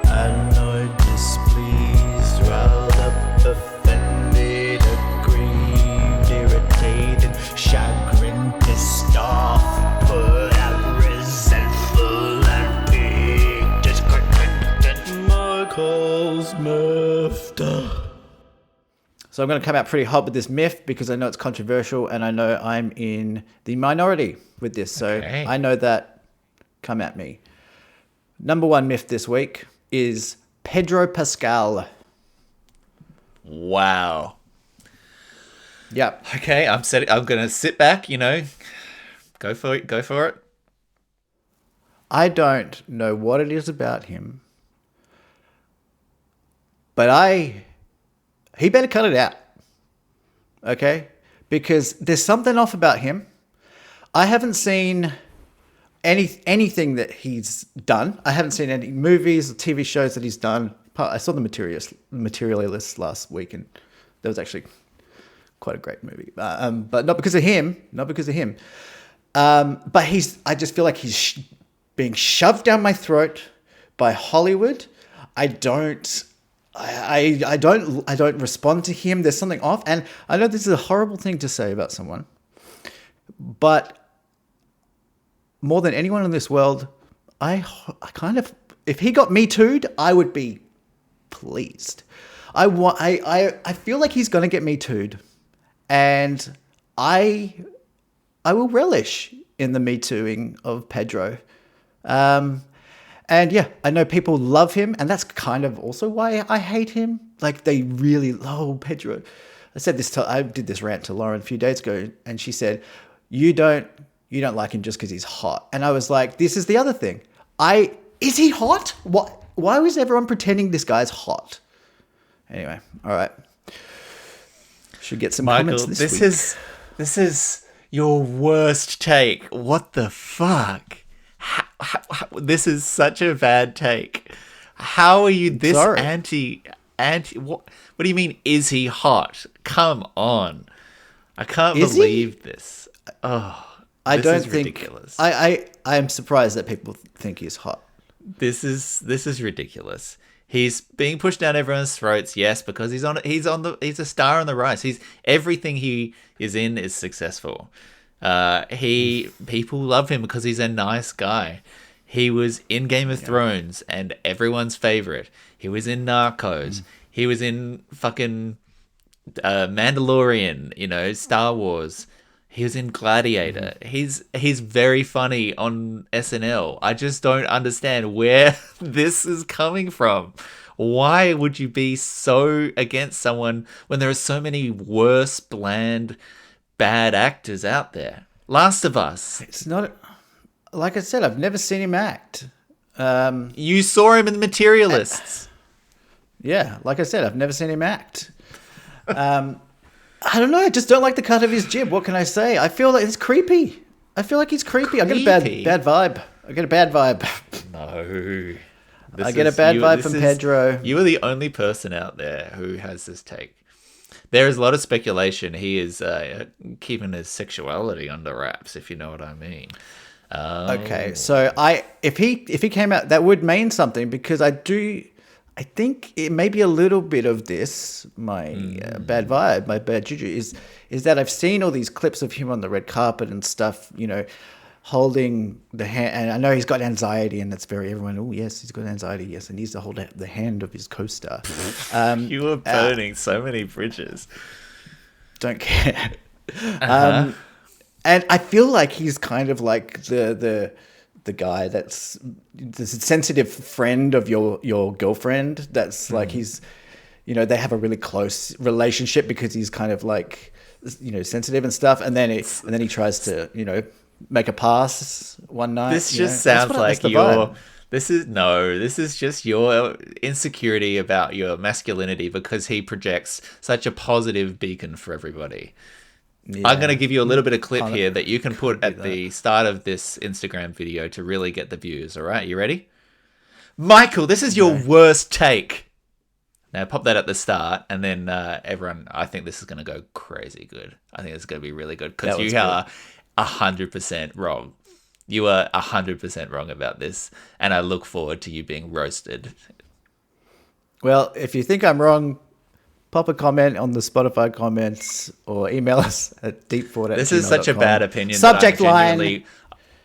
Annoyed, displeased, riled up, offended, aggrieved, irritated, chagrined, pissed off, put out, resentful, and big, discontented. Michael's Miffed. So I'm going to come out pretty hot with this myth because I know it's controversial and I know I'm in the minority with this. So I know that. Come at me. Number one myth this week is Pedro Pascal. Wow. Yep. Okay, I'm going to sit back, go for it. I don't know what it is about him, but he better cut it out. Okay? Because there's something off about him. I haven't seen anything that he's done. I haven't seen any movies or TV shows that he's done. I saw the Materialist last week, and that was actually quite a great movie. But not because of him. But I just feel like he's being shoved down my throat by Hollywood. I don't respond to him. There's something off, and I know this is a horrible thing to say about someone, but more than anyone in this world, I kind of, if he got Me Too'd, I would be pleased. I feel like he's going to get Me Too'd, and I will relish in the Me Too'ing of Pedro. And yeah, I know people love him, and that's kind of also why I hate him. Like they really love Pedro. I did this rant to Lauren a few days ago, and she said, You don't like him just because he's hot. And I was like, this is the other thing. Is he hot? Why was everyone pretending this guy's hot? Anyway, all right. Should get some comments this week. This is your worst take. What the fuck? This is such a bad take. How are you this anti? What do you mean, is he hot? Come on. I can't believe this. Oh. I don't think ridiculous. I am surprised that people think he's hot. This is ridiculous. He's being pushed down everyone's throats, yes, because he's a star on the rise. Everything he is in is successful. People love him because he's a nice guy. He was in Game of Thrones and everyone's favorite. He was in Narcos. He was in fucking Mandalorian, Star Wars. He was in Gladiator. He's very funny on SNL. I just don't understand where this is coming from. Why would you be so against someone when there are so many worse, bland, bad actors out there? Last of Us. It's not... Like I said, I've never seen him act. You saw him in The Materialists. Yeah, like I said, I've never seen him act. I don't know. I just don't like the cut of his jib. What can I say? I feel like it's creepy. I feel like he's creepy. I get a bad vibe. I get a bad vibe. No. I get a bad vibe from Pedro. You are the only person out there who has this take. There is a lot of speculation. He is keeping his sexuality under wraps, if you know what I mean. Okay, so if he came out, that would mean something, because I think it may be a little bit of this. My bad vibe, my bad juju is that I've seen all these clips of him on the red carpet and stuff, holding the hand, and I know he's got anxiety, and that's everyone. Oh yes, he's got anxiety. Yes, and needs to hold the hand of his co-star. You are burning so many bridges. Don't care. And I feel like he's kind of like the guy that's the sensitive friend of your girlfriend. That's like he's, they have a really close relationship because he's kind of like, sensitive and stuff. And then he tries to, make a pass one night. This just sounds like this is just your insecurity about your masculinity because he projects such a positive beacon for everybody. Yeah. I'm going to give you a little bit of clip here that you can put at the start of this Instagram video to really get the views. All right, you ready? Michael, this is your worst take. Now pop that at the start, and then everyone, I think this is going to go crazy good. I think it's going to be really good because you are 100% wrong. You are 100% wrong about this, and I look forward to you being roasted. Well, if you think I'm wrong, pop a comment on the Spotify comments or email us at deepfort@gmail.com. This is such a bad opinion. Subject line.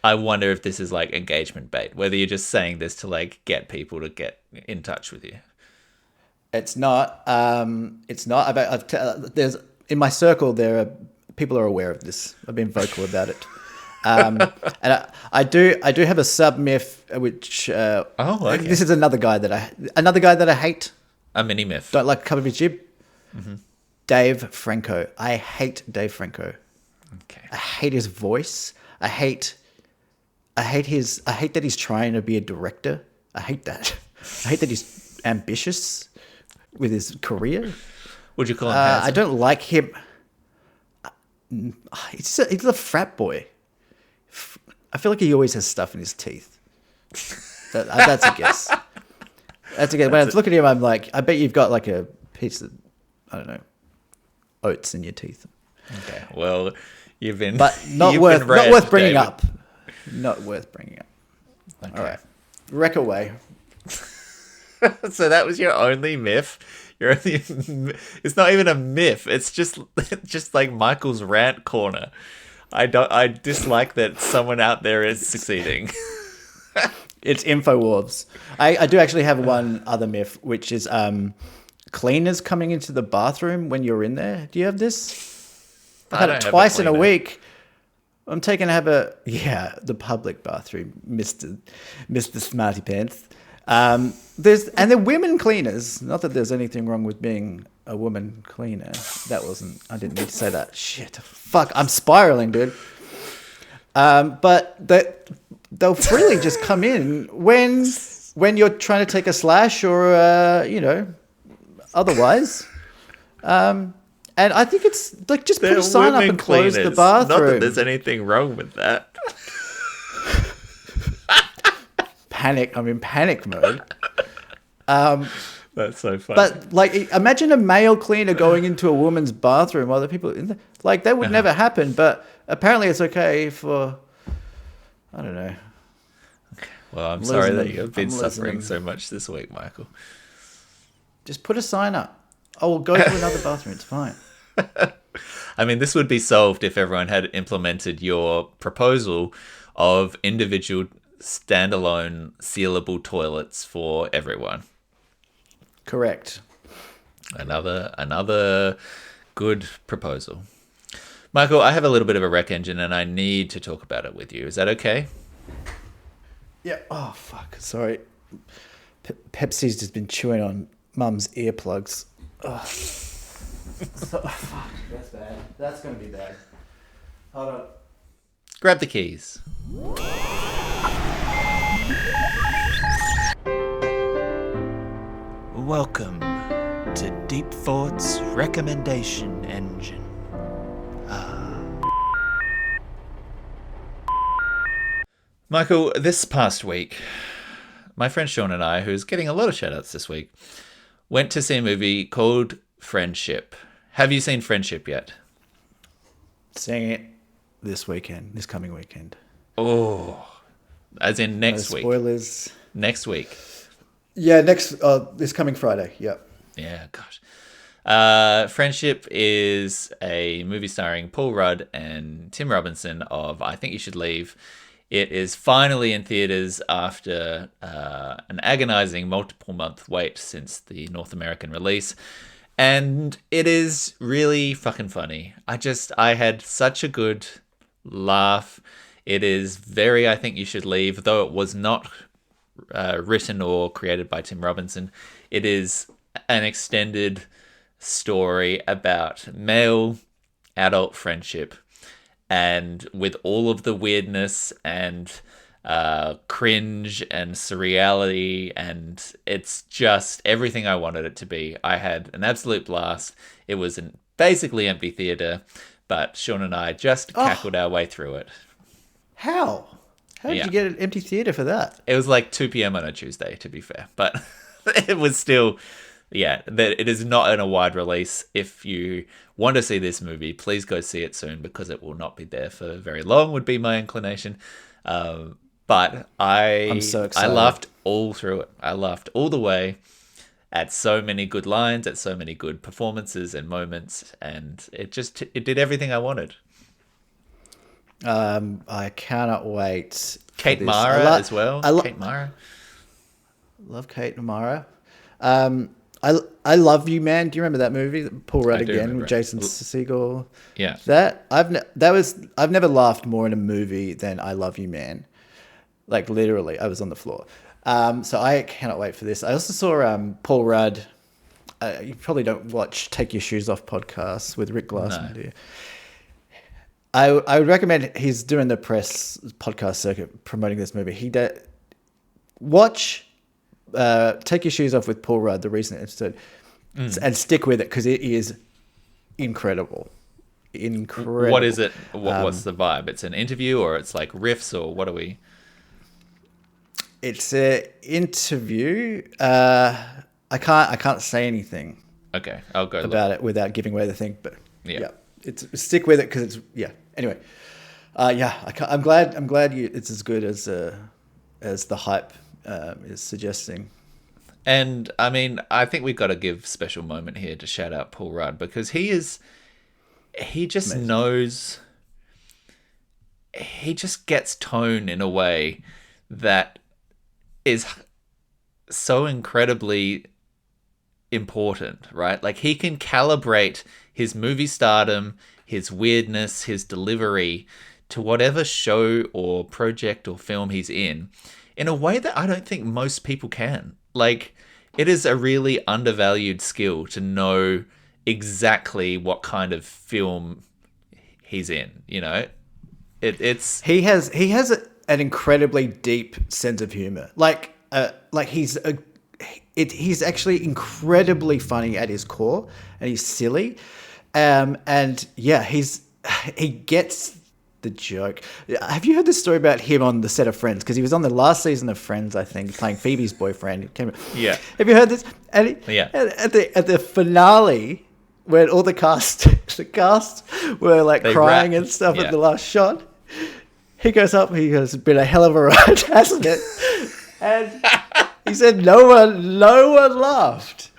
I wonder if this is like engagement bait, whether you're just saying this to like get people to get in touch with you. It's not. It's not. There's in my circle. People are aware of this. I've been vocal about it. And I do have a sub myth, which okay. This is another guy that I hate. A mini myth. Don't like cover of his jib. Mm-hmm. Dave Franco. I hate Dave Franco. Okay. I hate his voice. I hate that he's trying to be a director. I hate that. I hate that he's ambitious with his career. Would you call him handsome? I don't like him. He's a frat boy. I feel like he always has stuff in his teeth. That's a guess. That's a guess. When I look at him, I'm like, I bet you've got like a piece of, I don't know, oats in your teeth. Okay. Well, but not worth bringing up. Not worth bringing up. Okay. All right. Wreck away. So that was your only myth. It's not even a myth. It's just like Michael's rant corner. I dislike that someone out there is succeeding. It's InfoWars. I do actually have one other myth, which is cleaners coming into the bathroom when you're in there. Do you have this? I've had it twice in a week. I'm taking the public bathroom, Mr. Smarty Pants. They're women cleaners. Not that there's anything wrong with being a woman cleaner. I didn't need to say that. Shit. Fuck, I'm spiraling, dude. But they'll freely just come in when you're trying to take a slash or, otherwise. And I think it's like just put a sign up and close the bathroom. Not that there's anything wrong with that. Panic. I'm in panic mode. That's so funny. But like, imagine a male cleaner going into a woman's bathroom while the people in there. Like that would never happen. But apparently, it's okay for. I don't know. Okay. Well, I'm sorry that you've been suffering so much this week, Michael. Just put a sign up. I will go to another bathroom. It's fine. I mean, this would be solved if everyone had implemented your proposal of individual standalone sealable toilets for everyone. Correct. Another good proposal. Michael, I have a little bit of a rec engine and I need to talk about it with you. Is that okay? Yeah. Oh, fuck. Sorry. Pepsi's just been chewing on Mum's earplugs. Oh. Fuck. That's bad. That's going to be bad. Hold on. Grab the keys. Welcome to Deep Thought's Recommendation Engine. Michael, this past week, my friend Sean and I, who's getting a lot of shout-outs this week, went to see a movie called Friendship. Have you seen Friendship yet? Seeing it this coming weekend. Oh, as in next week. Spoilers. Next week. Yeah, this coming Friday. Yep. Yeah, gosh. Friendship is a movie starring Paul Rudd and Tim Robinson of I Think You Should Leave. It is finally in theaters after an agonizing multiple-month wait since the North American release. And it is really fucking funny. I had such a good laugh. It is very I Think You Should Leave, though it was not written or created by Tim Robinson. It is an extended story about male adult friendship, and with all of the weirdness and cringe and surreality, and it's just everything I wanted it to be. I had an absolute blast. It was a basically empty theater, but Sean and I just cackled our way through it. How? How did you get an empty theater for that? It was like 2 p.m. on a Tuesday, to be fair, but it was still... Yeah, that it is not in a wide release. If you want to see this movie, please go see it soon because it will not be there for very long, would be my inclination. But I'm so excited. I laughed all through it. I laughed all the way at so many good lines, at so many good performances and moments, and it did everything I wanted. I cannot wait. Kate Mara as well. Kate Mara. Love Kate Mara. I Love You, Man. Do you remember that movie? Paul Rudd again with Jason Segel. Yeah. I've never laughed more in a movie than I Love You, Man. Like literally, I was on the floor. So I cannot wait for this. I also saw Paul Rudd. You probably don't watch Take Your Shoes Off podcasts with Rick Glassman, do you? I would recommend, he's doing the press podcast circuit promoting this movie. Watch Take Your Shoes Off with Paul Rudd, the recent episode, and stick with it because it is incredible. Incredible. What is it? What's the vibe? It's an interview, or it's like riffs, or what are we? It's an interview. I can't say anything. Okay, I'll go about it without giving away the thing. But yeah, stick with it because it's Anyway, I'm glad it's as good as the hype is suggesting. And I mean, I think we've got to give a special moment here to shout out Paul Rudd because he just amazing. Knows, he just gets tone in a way that is so incredibly important, right? Like he can calibrate his movie stardom, his weirdness, his delivery to whatever show or project or film he's in a way that I don't think most people can. Like, it is a really undervalued skill to know exactly what kind of film he's in, you know? It's he has an incredibly deep sense of humor. He's actually incredibly funny at his core, and he's silly. He gets the joke. Have you heard this story about him on the set of Friends? Because he was on the last season of Friends, I think, playing Phoebe's boyfriend. Yeah. Have you heard this? And at the finale, when all the cast were like they crying and stuff at the last shot, he goes up. He goes, "It's been a hell of a ride, hasn't it?" And he said, "No one laughed."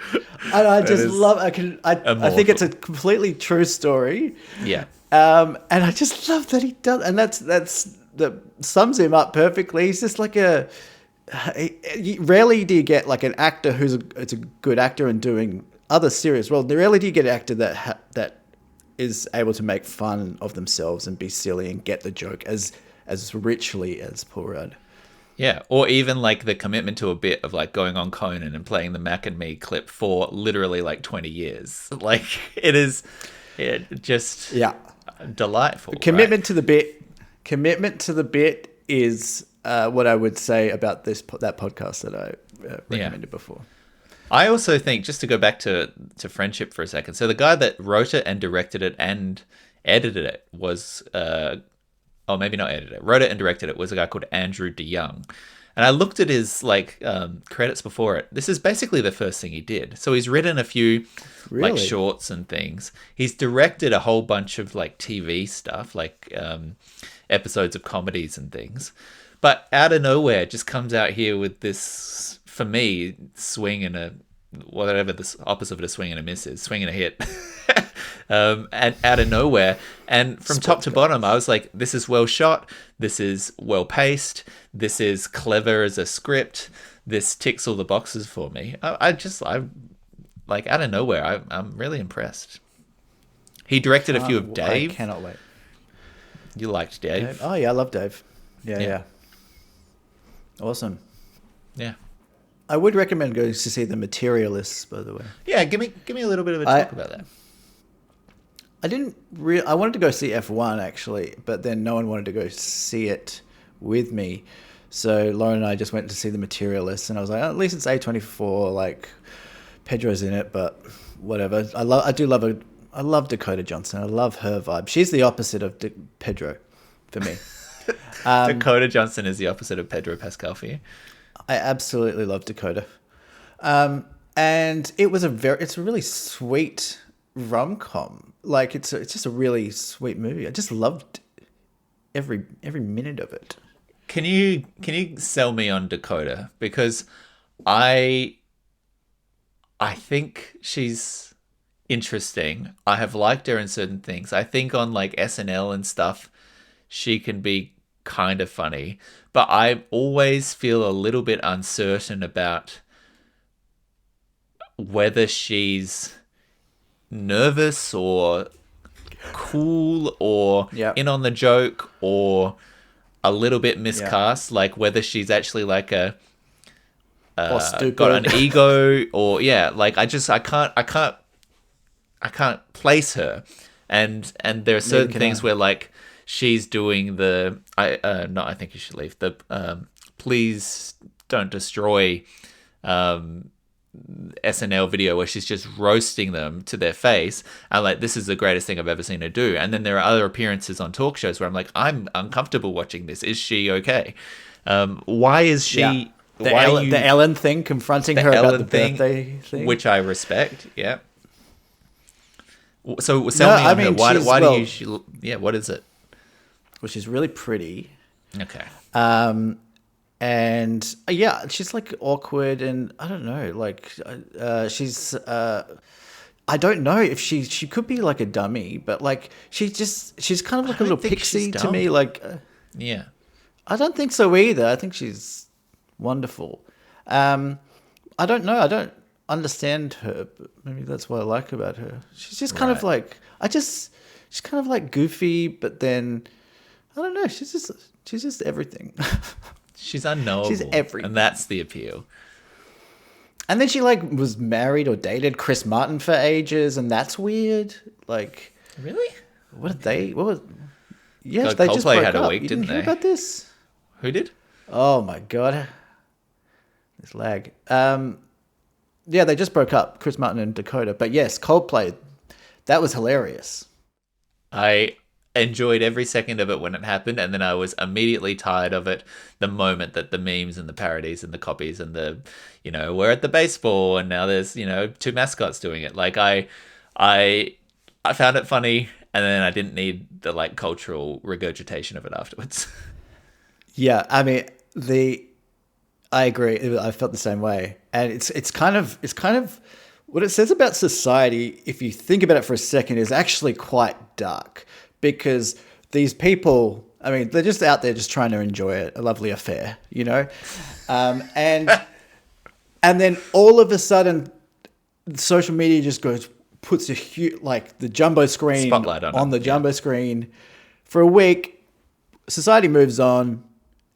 And I just love. I think it's a completely true story. Yeah. And I just love that he does, and that sums him up perfectly. He's just like rarely do you get like an actor who's a good actor and doing other serious roles. Rarely do you get an actor that is able to make fun of themselves and be silly and get the joke as richly as Paul Rudd. Yeah, or even like the commitment to a bit of like going on Conan and playing the Mac and Me clip for literally like 20 years. Like it is just delightful. Commitment to the bit. Commitment to the bit is what I would say about that podcast that I recommended before. I also think, just to go back to Friendship for a second, so the guy that wrote it and directed it and edited it was, maybe not edited it, wrote it and directed it was a guy called Andrew DeYoung. And I looked at his credits before it. This is basically the first thing he did. So he's written a few like shorts and things. He's directed a whole bunch of like TV stuff, like episodes of comedies and things. But out of nowhere, just comes out here with this, for me, swing and a whatever the opposite of a swing and a miss is, swing and a hit. And out of nowhere, and from top to bottom, I was like, this is well shot, this is well paced, this is clever as a script, this ticks all the boxes for me. I like, out of nowhere, I'm really impressed. He directed a few of Dave. I cannot wait. You liked Dave? Oh yeah, I love Dave. Yeah. Awesome. Yeah. I would recommend going to see The Materialists, by the way. Yeah, give me a little bit of a talk about that. I wanted to go see F1 actually, but then no one wanted to go see it with me. So Lauren and I just went to see The Materialists, and I was like, at least it's A24, like Pedro's in it, but whatever. I love Dakota Johnson. I love her vibe. She's the opposite of Pedro for me. Dakota Johnson is the opposite of Pedro Pascal for you. I absolutely love Dakota. And it's a really sweet rom-com. Like it's just a really sweet movie. I just loved every minute of it. Can you sell me on Dakota? Because I think she's interesting. I have liked her in certain things. I think on like SNL and stuff, she can be kind of funny, but I always feel a little bit uncertain about whether she's nervous or cool or in on the joke or a little bit miscast, like whether she's actually like a got an ego or like I can't place her, and there are certain things where like she's doing the I think you should leave the please don't destroy SNL video where she's just roasting them to their face, and like this is the greatest thing I've ever seen her do. And then there are other appearances on talk shows where I'm like, I'm uncomfortable watching this. Is she okay? Why is she? The Ellen thing, confronting her about the birthday thing, which I respect. Yeah. So tell me on her. Why do you? What is it? Well, she's really pretty. Okay. And she's like awkward, and I don't know, like she's I don't know if she could be like a dummy, but like she's kind of like a little pixie to me. Like I don't think so either. I think she's wonderful. I don't know. I don't understand her, but maybe that's what I like about her. She's just kind of like she's kind of like goofy, but then I don't know. She's just everything. She's unknowable. She's everything. And that's the appeal. And then she like was married or dated Chris Martin for ages, and that's weird. Like, really? What was? Yes, God, they Coldplay just broke had a up. week, You didn't hear they? about this? Who did? Oh my god, this lag. They just broke up, Chris Martin and Dakota. But yes, Coldplay, that was hilarious. I enjoyed every second of it when it happened, and then I was immediately tired of it the moment that the memes and the parodies and the copies and the, we're at the baseball and now there's, two mascots doing it. Like I found it funny, and then I didn't need the like cultural regurgitation of it afterwards. Yeah, I mean, I agree. I felt the same way, and it's kind of what it says about society. If you think about it for a second, is actually quite dark. Because these people, I mean, they're just out there just trying to enjoy a lovely affair, and then all of a sudden social media just puts a huge, like the jumbo screen Spotlight on the it, jumbo screen for a week. Society moves on,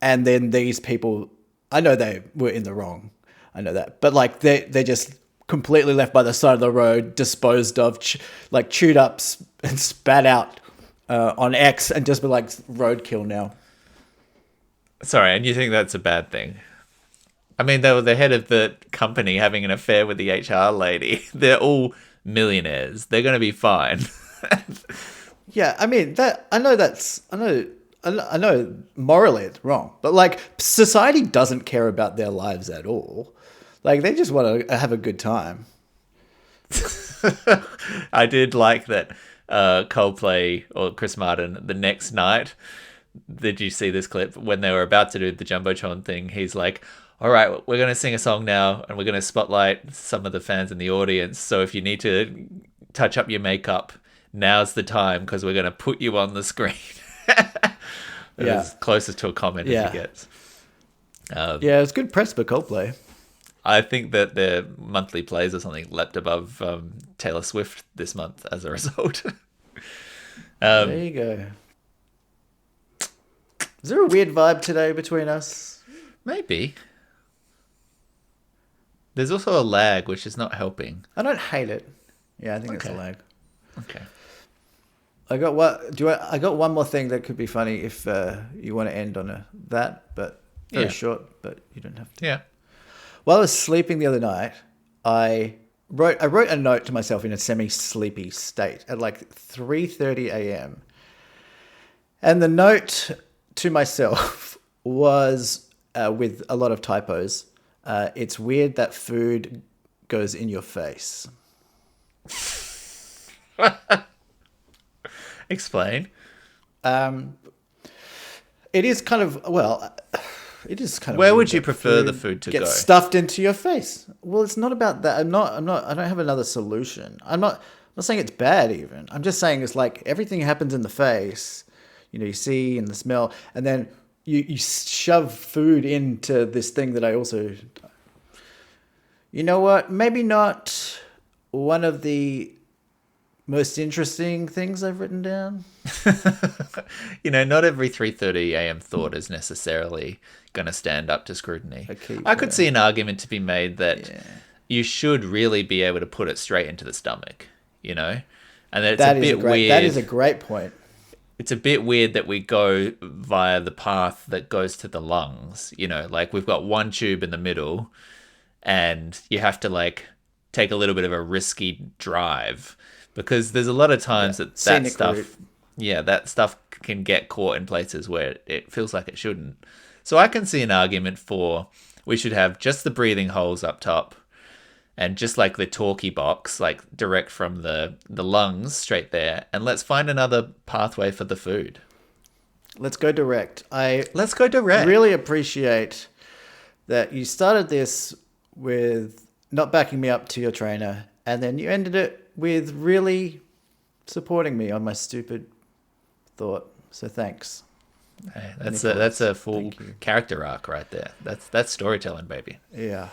and then these people, I know they were in the wrong, I know that, but like they're just completely left by the side of the road, disposed of, like chewed up and spat out on X, and just be like roadkill now. Sorry, and you think that's a bad thing? I mean, they were the head of the company having an affair with the HR lady. They're all millionaires. They're going to be fine. Yeah, I mean I know morally it's wrong, but like society doesn't care about their lives at all. Like they just want to have a good time. I did like that Coldplay or Chris Martin the next night. Did you see this clip when they were about to do the Jumbotron thing? He's like, all right, we're going to sing a song now and we're going to spotlight some of the fans in the audience. So if you need to touch up your makeup, now's the time because we're going to put you on the screen. As closest to a comment as he gets. Yeah, it was good press for Coldplay. I think that their monthly plays or something leapt above Taylor Swift this month as a result. There you go. Is there a weird vibe today between us? Maybe. There's also a lag, which is not helping. I don't hate it. Yeah, I think it's a lag. Okay. I got one more thing that could be funny if you want to end on that, but very short. But you don't have to. Yeah. While I was sleeping the other night, I wrote a note to myself in a semi-sleepy state at like 3:30 a.m. And the note to myself was with a lot of typos. It's weird that food goes in your face. Explain. It is kind of it is kind of. Where weird would you that prefer the food to get go? stuffed into your face. Well, it's not about that. I don't have another solution. I'm not saying it's bad even. I'm just saying it's like everything happens in the face. You know, you see and the smell, and then you shove food into this thing that I also. You know what? Maybe not one of the most interesting things I've written down. Not every 3:30 a.m. thought is necessarily going to stand up to scrutiny. I could see an argument to be made that you should really be able to put it straight into the stomach, and it's a bit weird. That is a great point. It's a bit weird that we go via the path that goes to the lungs, like we've got one tube in the middle and you have to like take a little bit of a risky drive because there's a lot of times that stuff, that stuff can get caught in places where it feels like it shouldn't. So I can see an argument for we should have just the breathing holes up top and just like the talkie box, like direct from the lungs straight there. And let's find another pathway for the food. Let's go direct. Let's go direct. Really appreciate that you started this with not backing me up to your trainer, and then you ended it with really supporting me on my stupid thought. So thanks. Hey, that's a full character arc right there. That's storytelling, baby. Yeah.